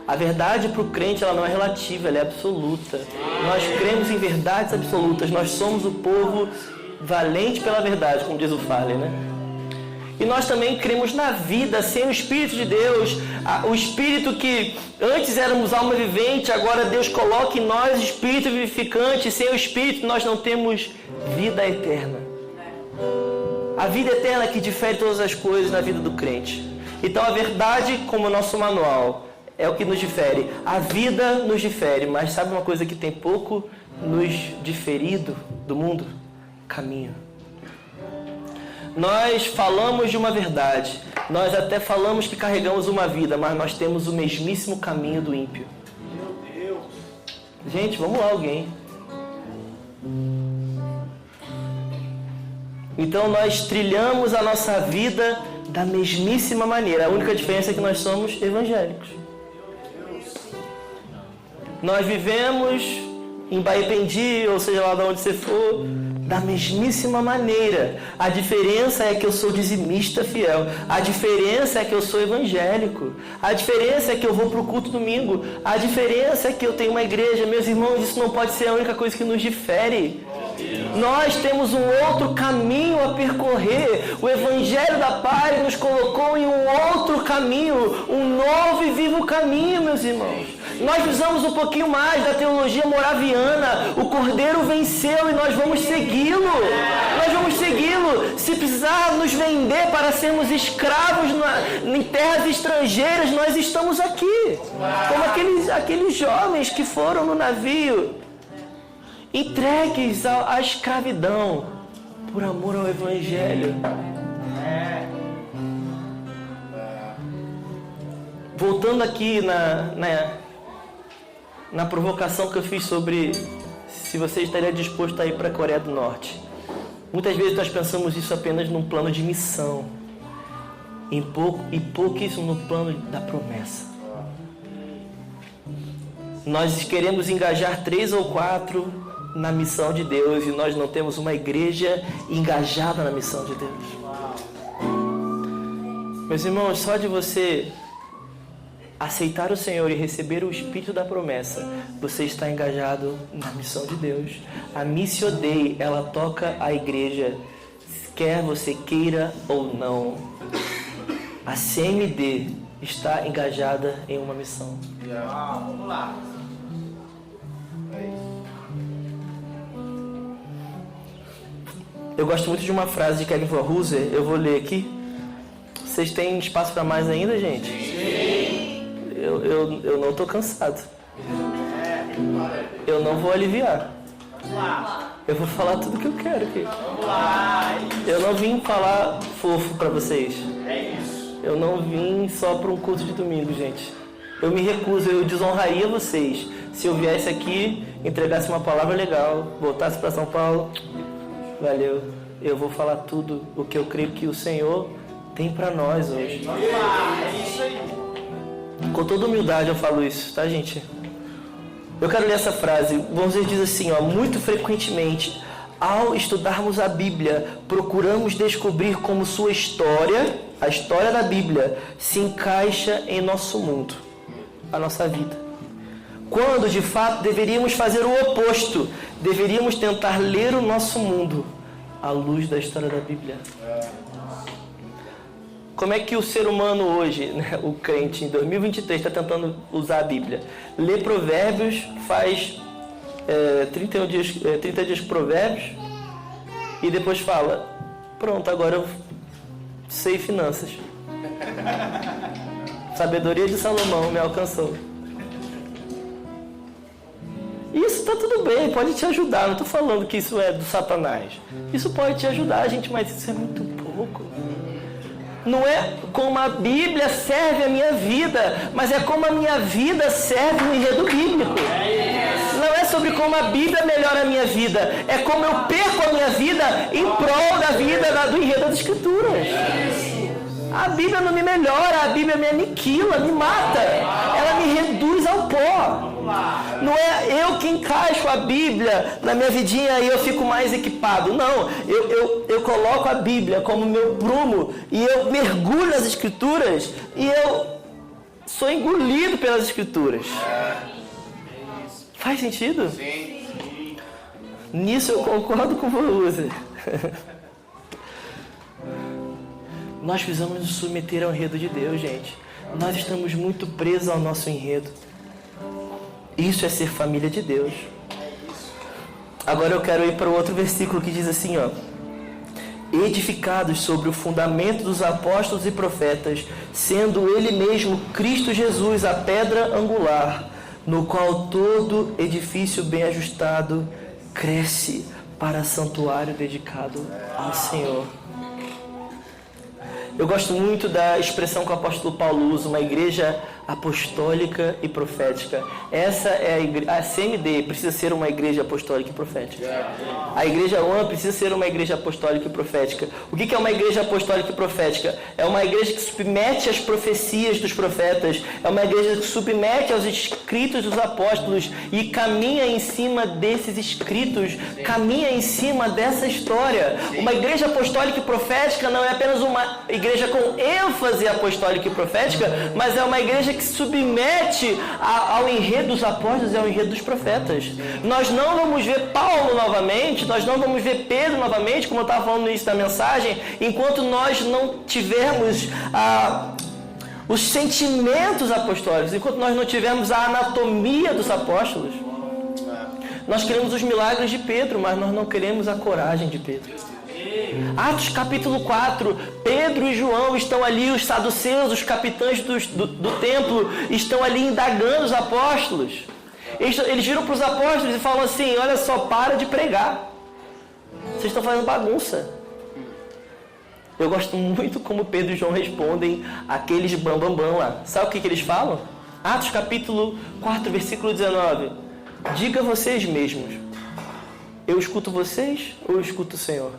[SPEAKER 1] A verdade para o crente ela não é relativa, ela é absoluta. Nós cremos em verdades absolutas. Nós somos o povo valente pela verdade, como diz o Farley, né? E nós também cremos na vida sem o Espírito de Deus. O Espírito que antes éramos alma vivente, agora Deus coloca em nós Espírito vivificante. Sem o Espírito nós não temos vida eterna. A vida eterna que difere todas as coisas na vida do crente. Então a verdade como nosso manual é o que nos difere. A vida nos difere, mas sabe uma coisa que tem pouco nos diferido do mundo? Caminho. Nós falamos de uma verdade, nós até falamos que carregamos uma vida, mas nós temos o mesmíssimo caminho do ímpio. Meu Deus! Gente, vamos lá, alguém. Então nós trilhamos a nossa vida da mesmíssima maneira. A única diferença é que nós somos evangélicos. Nós vivemos em Baipendi, ou seja lá de onde você for, da mesmíssima maneira. A diferença é que eu sou dizimista fiel. A diferença é que eu sou evangélico. A diferença é que eu vou para o culto domingo. A diferença é que eu tenho uma igreja. Meus irmãos, isso não pode ser a única coisa que nos difere. Nós temos um outro caminho a percorrer. O Evangelho da Paz nos colocou em um outro caminho, um novo e vivo caminho, meus irmãos. Nós usamos um pouquinho mais da teologia moraviana. O Cordeiro venceu e nós vamos segui-lo. Nós vamos segui-lo. Se precisar nos vender para sermos escravos em terras estrangeiras, nós estamos aqui. Como aqueles jovens que foram no navio, entregues à escravidão por amor ao Evangelho. Voltando aqui na provocação que eu fiz sobre se você estaria disposto a ir para a Coreia do Norte. Muitas vezes nós pensamos isso apenas num plano de missão, e pouquíssimo no plano da promessa. Nós queremos engajar 3 ou 4 na missão de Deus e nós não temos uma igreja engajada na missão de Deus. Meus irmãos, só de você aceitar o Senhor e receber o Espírito da promessa, você está engajado na missão de Deus. A Missio Dei, ela toca a igreja, quer você queira ou não. A CMD está engajada em uma missão.
[SPEAKER 2] Vamos lá.
[SPEAKER 1] Eu gosto muito de uma frase de Kevin Van Hooser, eu vou ler aqui. Vocês têm espaço para mais ainda, gente? Sim. Eu não estou cansado. Eu não vou aliviar. Eu vou falar tudo que eu quero aqui. Eu não vim falar fofo para vocês. Eu não vim só para um culto de domingo, gente. Eu me recuso, eu desonraria vocês se eu viesse aqui, entregasse uma palavra legal, voltasse para São Paulo. Valeu. Eu vou falar tudo o que eu creio que o Senhor tem para nós hoje. Com toda humildade eu falo isso, tá, gente? Eu quero ler essa frase. Vamos dizer assim, ó, muito frequentemente, ao estudarmos a Bíblia, procuramos descobrir como sua história, a história da Bíblia, se encaixa em nosso mundo, a nossa vida. Quando, de fato, deveríamos fazer o oposto. Deveríamos tentar ler o nosso mundo à luz da história da Bíblia. Como é que o ser humano hoje, né, o crente em 2023, está tentando usar a Bíblia? Lê Provérbios, faz 30 dias com Provérbios e depois fala, pronto, agora eu sei finanças. Sabedoria de Salomão me alcançou. Isso está tudo bem, pode te ajudar. Não estou falando que isso é do Satanás. Isso pode te ajudar, gente, mas isso é muito pouco. Não é como a Bíblia serve a minha vida, mas é como a minha vida serve o enredo bíblico. Não é sobre como a Bíblia melhora a minha vida, é como eu perco a minha vida em prol da vida do enredo das Escrituras. A Bíblia não me melhora, a Bíblia me aniquila, me mata. Ela me reduz ao pó.
[SPEAKER 2] Vamos lá.
[SPEAKER 1] Não é eu que encaixo a Bíblia na minha vidinha e eu fico mais equipado. Não, eu coloco a Bíblia como meu prumo e eu mergulho nas Escrituras e eu sou engolido pelas Escrituras. Faz sentido?
[SPEAKER 2] Sim.
[SPEAKER 1] Nisso eu concordo com você. Nós precisamos nos submeter ao enredo de Deus, gente. Nós estamos muito presos ao nosso enredo. Isso é ser família de Deus. Agora eu quero ir para o outro versículo que diz assim, ó. Edificados sobre o fundamento dos apóstolos e profetas, sendo Ele mesmo Cristo Jesus a pedra angular, no qual todo edifício bem ajustado cresce para santuário dedicado ao Senhor. Eu gosto muito da expressão que o apóstolo Paulo usa, uma igreja apostólica e profética. Essa é a CMD, precisa ser uma igreja apostólica e profética. A igreja One precisa ser uma igreja apostólica e profética. O que é uma igreja apostólica e profética? É uma igreja que submete às profecias dos profetas, é uma igreja que submete aos escritos dos apóstolos e caminha em cima desses escritos, caminha em cima dessa história. Uma igreja apostólica e profética não é apenas uma igreja com ênfase apostólica e profética, mas é uma igreja que se submete ao enredo dos apóstolos e ao enredo dos profetas. Nós não vamos ver Paulo novamente, nós não vamos ver Pedro novamente, como eu estava falando no início da mensagem, enquanto nós não tivermos os sentimentos apostólicos, enquanto nós não tivermos a anatomia dos apóstolos. Nós queremos os milagres de Pedro, mas nós não queremos a coragem de Pedro. Atos capítulo 4, Pedro e João estão ali, os saduceus, os capitães do templo, estão ali indagando os apóstolos. Eles viram para os apóstolos e falam assim, olha só, para de pregar. Vocês estão fazendo bagunça. Eu gosto muito como Pedro e João respondem aqueles bambambam lá. Sabe o que eles falam? Atos capítulo 4, versículo 19. Diga vocês mesmos, eu escuto vocês ou eu escuto o Senhor?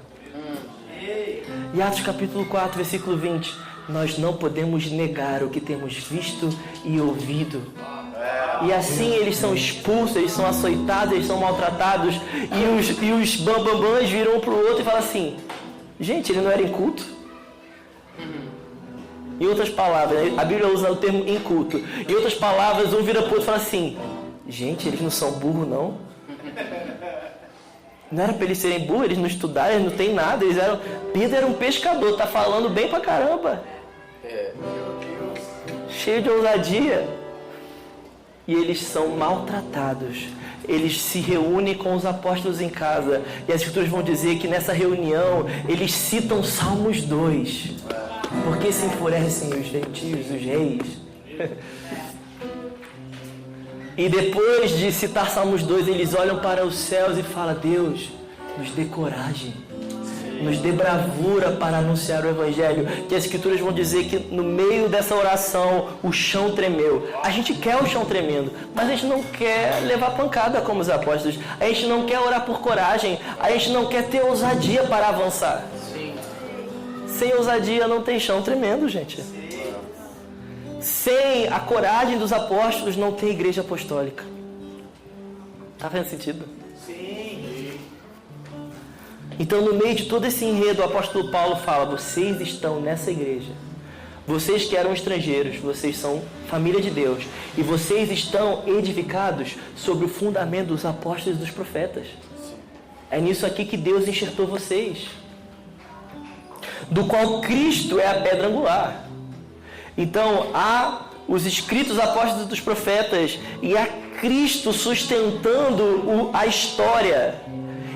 [SPEAKER 1] E Atos capítulo 4, versículo 20. Nós não podemos negar o que temos visto e ouvido. E assim eles são expulsos, eles são açoitados, eles são maltratados. E os bambambãs viram um para o outro e falam assim, gente, ele não era inculto? Em outras palavras, a Bíblia usa o termo inculto. Em outras palavras, um vira para o outro e fala assim, gente, eles não são burros não? Não era para eles serem burros, eles não estudaram, eles não têm nada. Pedro era um pescador, tá falando bem pra caramba. Cheio de ousadia. E eles são maltratados. Eles se reúnem com os apóstolos em casa. E as escrituras vão dizer que nessa reunião eles citam Salmos 2. Porque se enfurecem os gentios, os reis. E depois de citar Salmos 2, eles olham para os céus e falam, Deus, nos dê coragem, nos dê bravura para anunciar o Evangelho. Que as escrituras vão dizer que no meio dessa oração o chão tremeu. A gente quer o chão tremendo, mas a gente não quer levar pancada como os apóstolos. A gente não quer orar por coragem, a gente não quer ter ousadia para avançar. Sem ousadia não tem chão tremendo, gente. Sem a coragem dos apóstolos, não tem igreja apostólica. Tá fazendo sentido?
[SPEAKER 2] Sim.
[SPEAKER 1] Então, no meio de todo esse enredo, o apóstolo Paulo fala, vocês estão nessa igreja. Vocês que eram estrangeiros, vocês são família de Deus. E vocês estão edificados sobre o fundamento dos apóstolos e dos profetas. É nisso aqui que Deus enxertou vocês. Do qual Cristo é a pedra angular. Então, há os escritos apóstolos dos profetas e há Cristo sustentando a história.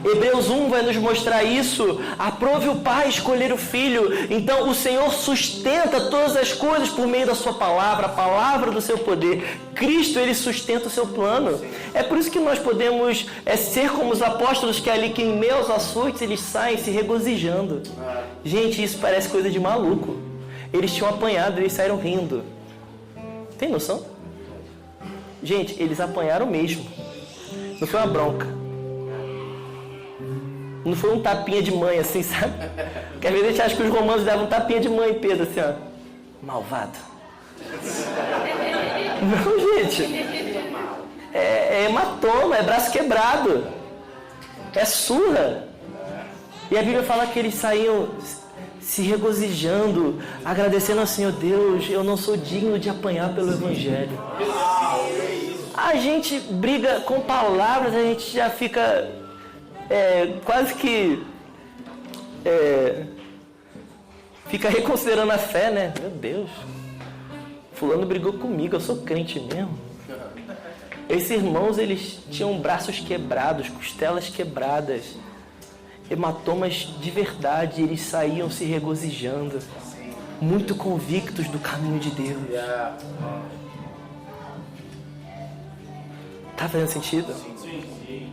[SPEAKER 1] Hebreus 1 vai nos mostrar isso. Aprove o Pai escolher o Filho. Então, o Senhor sustenta todas as coisas por meio da sua palavra, a palavra do seu poder. Cristo, Ele sustenta o seu plano. É por isso que nós podemos ser como os apóstolos que ali, que em meio aos açoites, eles saem se regozijando. Gente, isso parece coisa de maluco. Eles tinham apanhado, eles saíram rindo. Tem noção? Gente, eles apanharam mesmo. Não foi uma bronca. Não foi um tapinha de mãe assim, sabe? Porque às vezes a gente acha que os romanos davam um tapinha de mãe em Pedro, assim, ó. Malvado. Não, gente. é hematoma, é braço quebrado, é surra. E a Bíblia fala que eles saíam se regozijando, agradecendo ao Senhor: Deus, eu não sou digno de apanhar pelo Evangelho. A gente briga com palavras, a gente já fica quase que fica reconsiderando a fé, né? Meu Deus, fulano brigou comigo, eu sou crente mesmo. Esses irmãos, eles tinham braços quebrados, costelas quebradas, hematomas de verdade, eles saíam se regozijando, muito convictos do caminho de Deus. Tá fazendo sentido? Sim.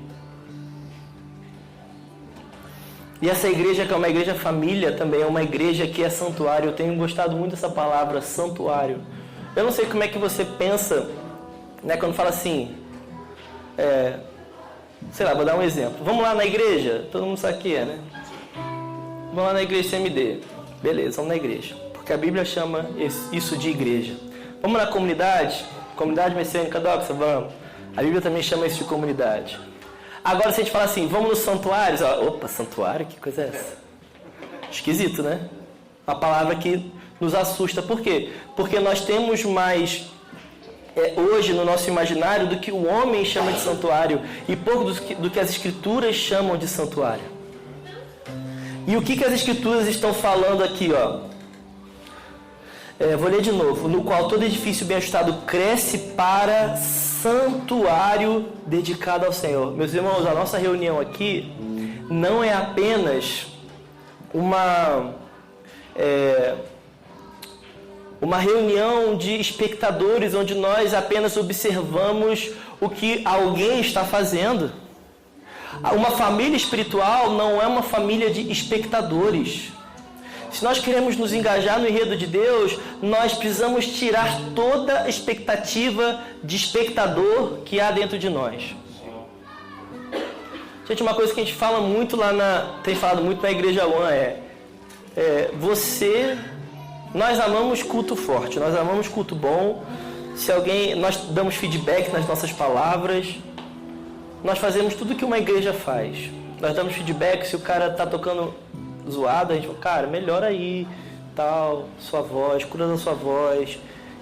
[SPEAKER 1] E essa igreja, que é uma igreja família, também é uma igreja que é santuário. Eu tenho gostado muito dessa palavra, santuário. Eu não sei como é que você pensa, né, quando fala assim, sei lá, vou dar um exemplo. Vamos lá na igreja? Todo mundo sabe o que é, né? Vamos lá na igreja CMD. Beleza, vamos na igreja. Porque a Bíblia chama isso de igreja. Vamos na comunidade? Comunidade messiânica doxa? Vamos. A Bíblia também chama isso de comunidade. Agora, se a gente falar assim, vamos nos santuários? Opa, santuário? Que coisa é essa? Esquisito, né? Uma palavra que nos assusta. Por quê? Porque nós temos mais hoje no nosso imaginário do que o homem chama de santuário e pouco do que as escrituras chamam de santuário. E o que as escrituras estão falando aqui, ó? Vou ler de novo. No qual todo edifício bem ajustado cresce para santuário dedicado ao Senhor. Meus irmãos, a nossa reunião aqui não é apenas uma reunião de espectadores onde nós apenas observamos o que alguém está fazendo. Uma família espiritual não é uma família de espectadores. Se nós queremos nos engajar no enredo de Deus, nós precisamos tirar toda a expectativa de espectador que há dentro de nós. Gente, uma coisa que a gente fala muito tem falado muito na Igreja One nós amamos culto forte, nós amamos culto bom. Nós damos feedback nas nossas palavras, nós fazemos tudo que uma igreja faz. Nós damos feedback, se o cara está tocando zoado, a gente fala: cara, melhora aí, tal, sua voz, cura da sua voz,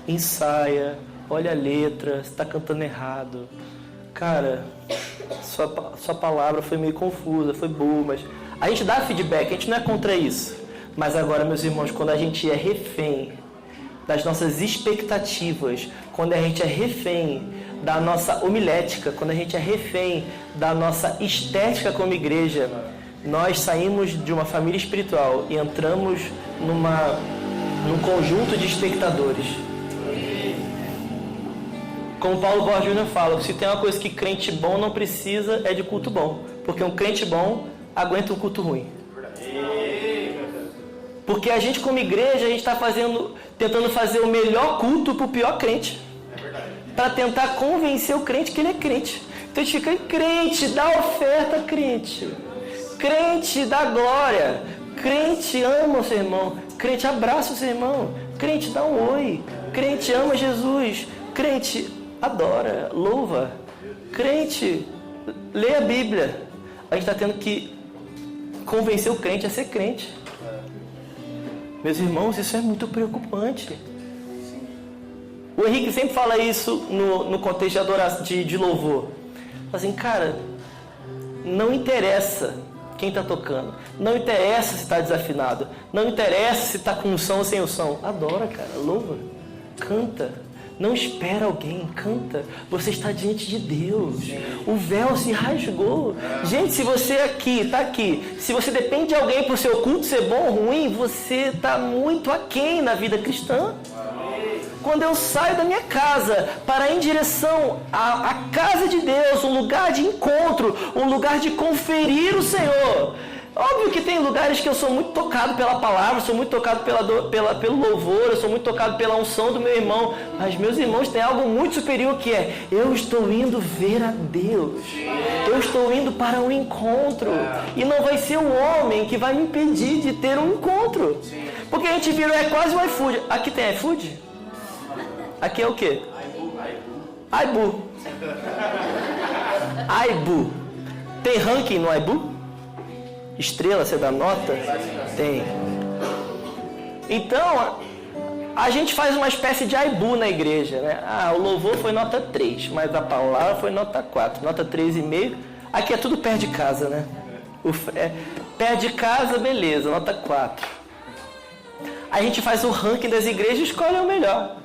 [SPEAKER 1] ensaia, olha a letra, você está cantando errado. Cara, sua palavra foi meio confusa, foi boa, mas a gente dá feedback, a gente não é contra isso. Mas agora, meus irmãos, quando a gente é refém das nossas expectativas, quando a gente é refém da nossa homilética, quando a gente é refém da nossa estética como igreja, nós saímos de uma família espiritual e entramos num conjunto de espectadores. Como Paulo Borges Júnior fala, se tem uma coisa que crente bom não precisa, é de culto bom. Porque um crente bom aguenta um culto ruim. Porque a gente como igreja, a gente está tentando fazer o melhor culto para o pior crente. Para tentar convencer o crente que ele é crente. Então a gente fica: crente, dá oferta, crente. Crente, dá glória. Crente, ama o seu irmão. Crente, abraça o seu irmão. Crente, dá um oi. Crente, ama Jesus. Crente, adora, louva. Crente, lê a Bíblia. A gente está tendo que convencer o crente a ser crente. Meus irmãos, isso é muito preocupante. O Henrique sempre fala isso no contexto de adoração, de louvor. Fala assim: cara, não interessa quem está tocando. Não interessa se está desafinado. Não interessa se está com unção ou sem unção. Adora, cara, louva, canta. Não espera alguém, canta. Você está diante de Deus. O véu se rasgou. Gente, se você está aqui, se você depende de alguém para o seu culto ser bom ou ruim, você está muito aquém na vida cristã. Quando eu saio da minha casa para ir em direção à casa de Deus, um lugar de encontro, um lugar de conferir o Senhor. Óbvio que tem lugares que eu sou muito tocado pela palavra, sou muito tocado pelo louvor, eu sou muito tocado pela unção do meu irmão. Mas meus irmãos têm algo muito superior que é: eu estou indo ver a Deus. Eu estou indo para um encontro. E não vai ser o homem que vai me impedir de ter um encontro. Porque a gente virou quase um iFood. Aqui tem iFood? Aqui é o quê? Aibu. Aibu. Tem ranking no Aibu? Estrela, você dá nota? Tem. Então, a gente faz uma espécie de Aibu na igreja, né? O louvor foi nota 3, mas a palavra foi nota 4, nota 3,5. Aqui é tudo perto de casa, né? Perto de casa, beleza, nota 4. A gente faz o ranking das igrejas e escolhe o melhor.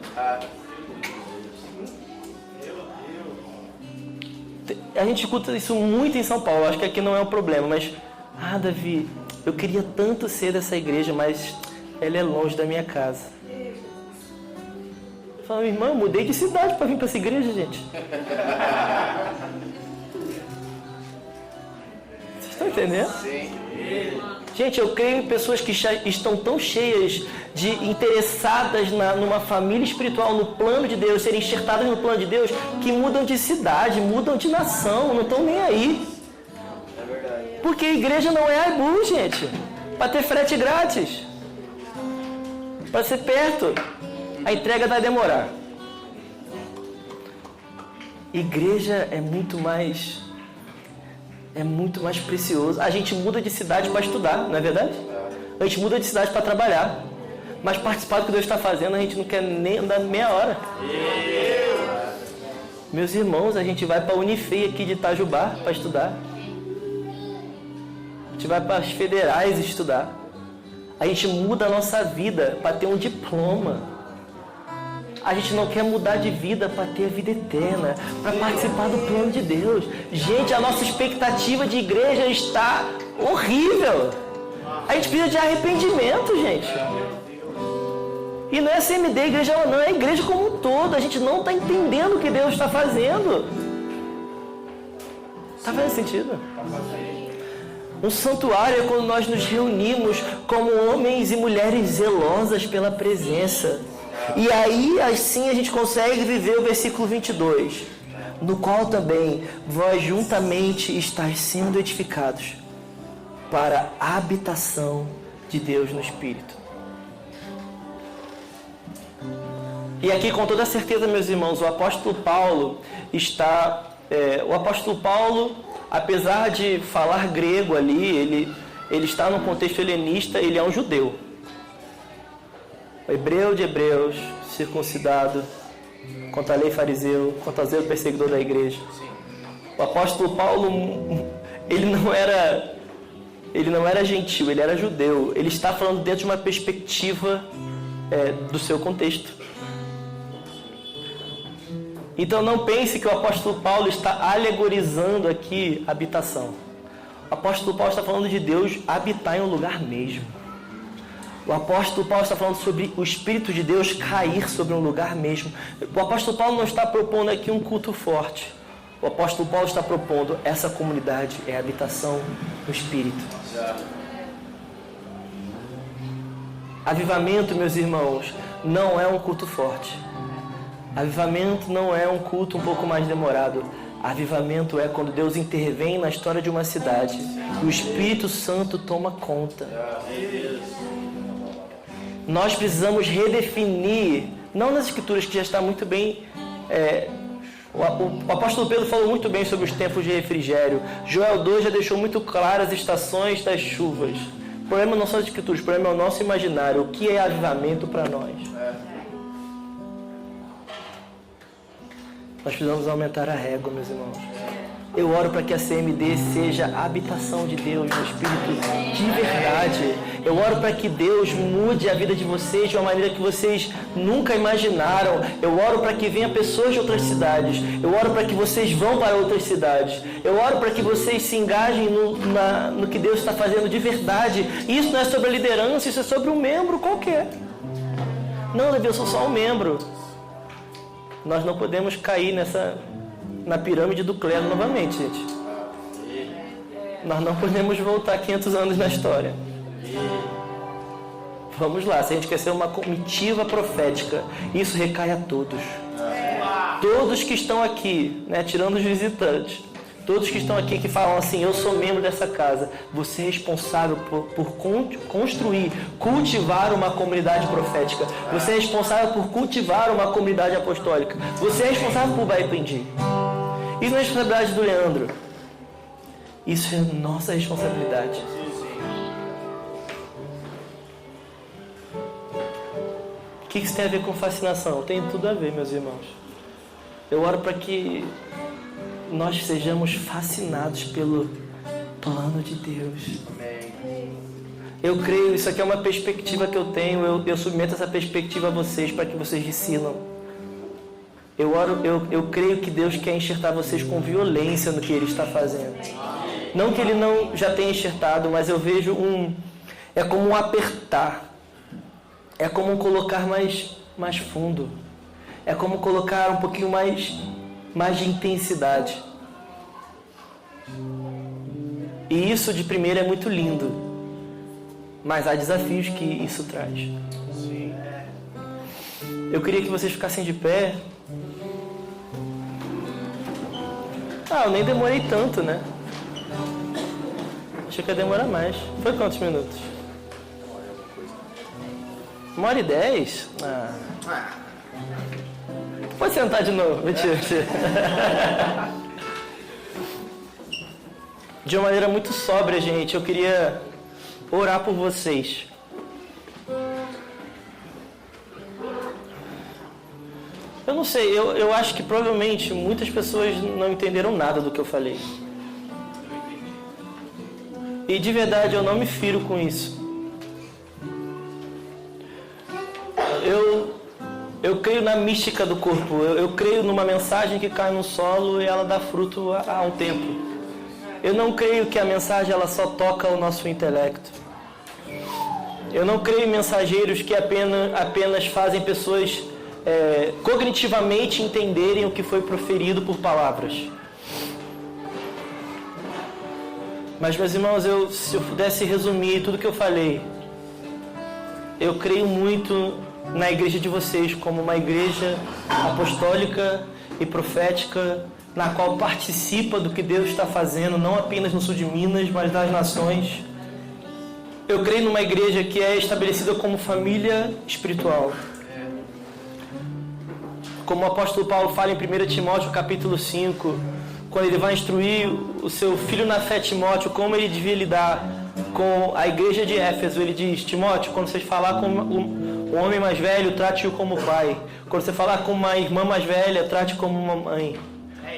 [SPEAKER 1] A gente escuta isso muito em São Paulo, acho que aqui não é um problema, mas... Davi, eu queria tanto ser dessa igreja, mas ela é longe da minha casa. Eu falo, irmão, eu mudei de cidade para vir para essa igreja, gente. Vocês estão entendendo? Sim. Gente, eu creio em pessoas que estão tão cheias de interessadas numa família espiritual, no plano de Deus, serem enxertadas no plano de Deus, que mudam de cidade, mudam de nação, não estão nem aí.
[SPEAKER 2] É verdade.
[SPEAKER 1] Porque a igreja não é Aibu, gente. Para ter frete grátis. Para ser perto. A entrega vai demorar. Igreja é muito mais precioso. A gente muda de cidade para estudar, não é verdade? A gente muda de cidade para trabalhar. Mas participar do que Deus está fazendo, a gente não quer nem andar meia hora. Meus irmãos, a gente vai para a Unifei aqui de Itajubá para estudar. A gente vai para as federais estudar. A gente muda a nossa vida para ter um diploma. A gente não quer mudar de vida para ter a vida eterna, para participar do plano de Deus. Gente, a nossa expectativa de igreja está horrível. A gente precisa de arrependimento, gente. E não é CMD, a igreja não, é a igreja como um todo. A gente não está entendendo o que Deus está fazendo. Está fazendo sentido? Um santuário é quando nós nos reunimos como homens e mulheres zelosas pela presença. E aí, assim, a gente consegue viver o versículo 22, no qual também vós juntamente estáis sendo edificados para a habitação de Deus no Espírito. E aqui, com toda certeza, meus irmãos, o apóstolo Paulo, apesar de falar grego ali, ele está no contexto helenista, ele é um judeu. Hebreu de hebreus, circuncidado, contra a lei fariseu, contra o perseguidor da igreja. O apóstolo Paulo, ele não era gentil, ele era judeu. Ele está falando dentro de uma perspectiva do seu contexto. Então não pense que o apóstolo Paulo está alegorizando aqui a habitação. O apóstolo Paulo está falando de Deus habitar em um lugar mesmo. O apóstolo Paulo está falando sobre o Espírito de Deus cair sobre um lugar mesmo. O apóstolo Paulo não está propondo aqui um culto forte. O apóstolo Paulo está propondo essa comunidade, é a habitação do Espírito. Avivamento, meus irmãos, não é um culto forte. Avivamento não é um culto um pouco mais demorado. Avivamento é quando Deus intervém na história de uma cidade e o Espírito Santo toma conta. Nós precisamos redefinir, não nas Escrituras, que já está muito bem... O apóstolo Pedro falou muito bem sobre os tempos de refrigério. Joel 2 já deixou muito claras as estações das chuvas. O problema não são as Escrituras, o problema é o nosso imaginário. O que é avivamento para nós? Nós precisamos aumentar a régua, meus irmãos. Eu oro para que a CMD seja a habitação de Deus no Espírito de verdade. Eu oro para que Deus mude a vida de vocês de uma maneira que vocês nunca imaginaram. Eu oro para que venham pessoas de outras cidades. Eu oro para que vocês vão para outras cidades. Eu oro para que vocês se engajem no que Deus está fazendo de verdade. Isso não é sobre a liderança, isso é sobre um membro qualquer. Não, Davi, eu sou só um membro. Nós não podemos cair na pirâmide do clero novamente, gente. Nós não podemos voltar 500 anos na história. Vamos lá, se a gente quer ser uma comitiva profética, isso recai a todos. Todos que estão aqui, né, tirando os visitantes, todos que estão aqui que falam assim, eu sou membro dessa casa, você é responsável por construir, cultivar uma comunidade profética. Você é responsável por cultivar uma comunidade apostólica. Você é responsável por Baipendi. Isso não é responsabilidade do Leandro. Isso é nossa responsabilidade. O que isso tem a ver com fascinação? Tem tudo a ver, meus irmãos. Eu oro para que nós sejamos fascinados pelo plano de Deus. Eu creio, isso aqui é uma perspectiva que eu tenho, eu submeto essa perspectiva a vocês para que vocês discernam. Eu creio que Deus quer enxertar vocês com violência no que Ele está fazendo. Não que Ele não já tenha enxertado, mas eu vejo é como um apertar. É como um colocar mais fundo. É como colocar um pouquinho mais de intensidade. E isso de primeira é muito lindo. Mas há desafios que isso traz. Eu queria que vocês ficassem de pé. Eu nem demorei tanto, né? Achei que ia demorar mais. Foi quantos minutos? 1h10? Pode sentar de novo. Mentira. De uma maneira muito sóbria, gente, eu queria orar por vocês. Eu não sei, eu acho que provavelmente muitas pessoas não entenderam nada do que eu falei. E de verdade eu não me firo com isso. Eu creio na mística do corpo. Eu creio numa mensagem que cai no solo e ela dá fruto há um tempo. Eu não creio que a mensagem ela só toca o nosso intelecto. Eu não creio em mensageiros que apenas fazem pessoas cognitivamente entenderem o que foi proferido por palavras. Mas, meus irmãos, se eu pudesse resumir tudo que eu falei, eu creio muito na igreja de vocês como uma igreja apostólica e profética, na qual participa do que Deus está fazendo, não apenas no sul de Minas, mas nas nações. Eu creio numa igreja que é estabelecida como família espiritual. Como o apóstolo Paulo fala em 1 Timóteo capítulo 5, quando ele vai instruir o seu filho na fé, Timóteo, como ele devia lidar com a igreja de Éfeso, ele diz: Timóteo, quando você falar com um homem mais velho, trate-o como pai. Quando você falar com uma irmã mais velha, trate como uma mãe.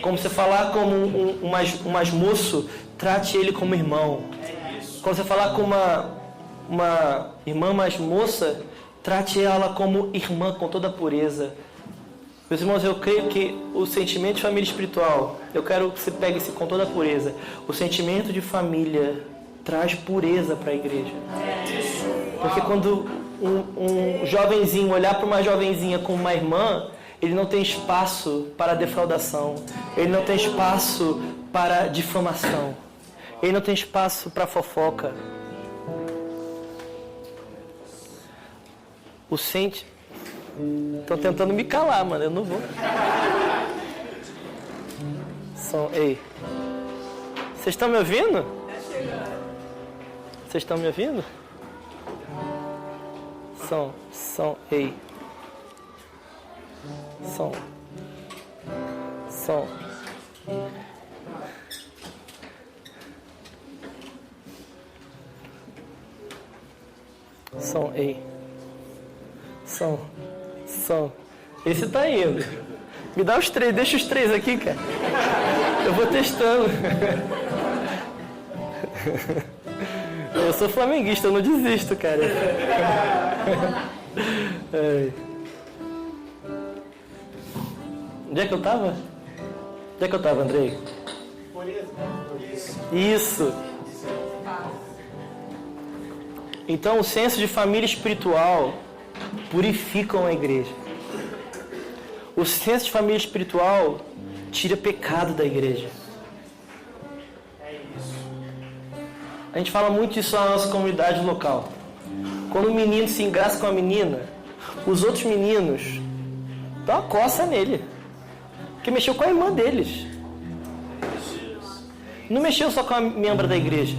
[SPEAKER 1] Como você falar como um mais moço, trate ele como irmão. Quando você falar com uma irmã mais moça, trate ela como irmã com toda a pureza. Meus irmãos, eu creio que o sentimento de família espiritual, eu quero que você pegue isso com toda a pureza. O sentimento de família traz pureza para a igreja. Porque quando um jovenzinho olhar para uma jovenzinha como uma irmã, ele não tem espaço para defraudação. Ele não tem espaço para difamação. Ele não tem espaço para fofoca. Estão tentando me calar, mano. Eu não vou. Ei. Vocês estão me ouvindo? Vocês estão me ouvindo? Ei. Som. Ei. Som. Esse tá indo. Me dá os 3, deixa os 3 aqui, cara. Eu vou testando. Eu sou flamenguista, eu não desisto, cara. Onde é que eu tava? Andrei? Isso. Então, o senso de família espiritual purificam a igreja. O senso de família espiritual tira pecado da igreja. A gente fala muito isso na nossa comunidade local. Quando um menino se engraça com a menina, os outros meninos dão uma coça nele. Porque mexeu com a irmã deles. Não mexeu só com a membro da igreja.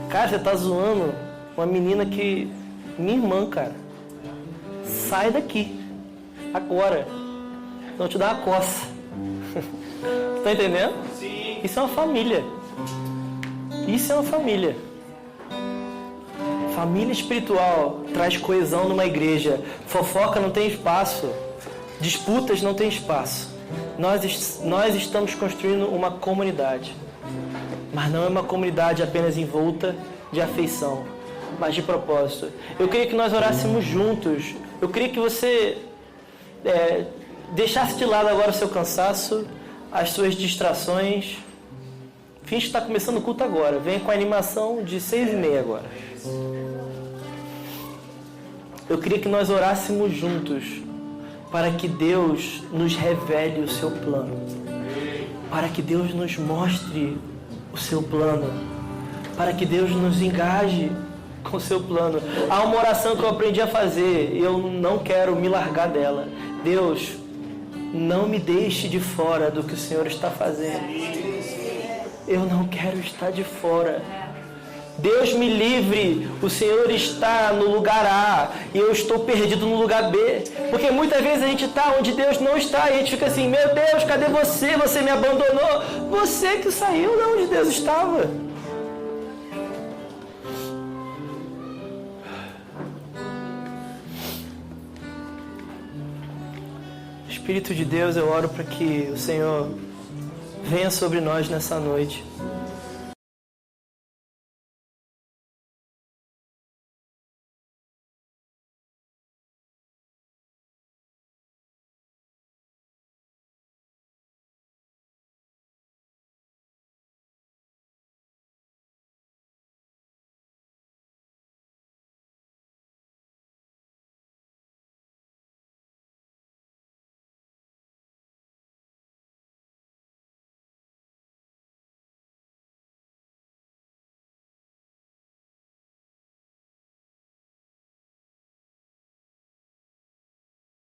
[SPEAKER 1] Cara, você tá zoando uma menina que... Minha irmã, cara. Sai daqui. Agora. Não te dá uma coça. Tá entendendo?
[SPEAKER 2] Sim.
[SPEAKER 1] Isso é uma família. Isso é uma família. Família espiritual traz coesão numa igreja. Fofoca não tem espaço. Disputas não tem espaço. Nós estamos construindo uma comunidade. Mas não é uma comunidade apenas envolta de afeição, mas de propósito. Eu queria que nós orássemos juntos. Eu queria que você deixasse de lado agora o seu cansaço, as suas distrações. Finge que está começando o culto agora. Venha com a animação de 6h30 agora. Eu queria que nós orássemos juntos para que Deus nos revele o seu plano. Para que Deus nos mostre o seu plano. Para que Deus nos engaje com o seu plano. Há uma oração que eu aprendi a fazer e eu não quero me largar dela. Deus, não me deixe de fora do que o Senhor está fazendo. Eu não quero estar de fora. Deus me livre, o Senhor está no lugar A e eu estou perdido no lugar B. Porque muitas vezes a gente está onde Deus não está e a gente fica assim, meu Deus, cadê você? Você me abandonou. Você que saiu de onde Deus estava. Espírito de Deus, eu oro para que o Senhor venha sobre nós nessa noite.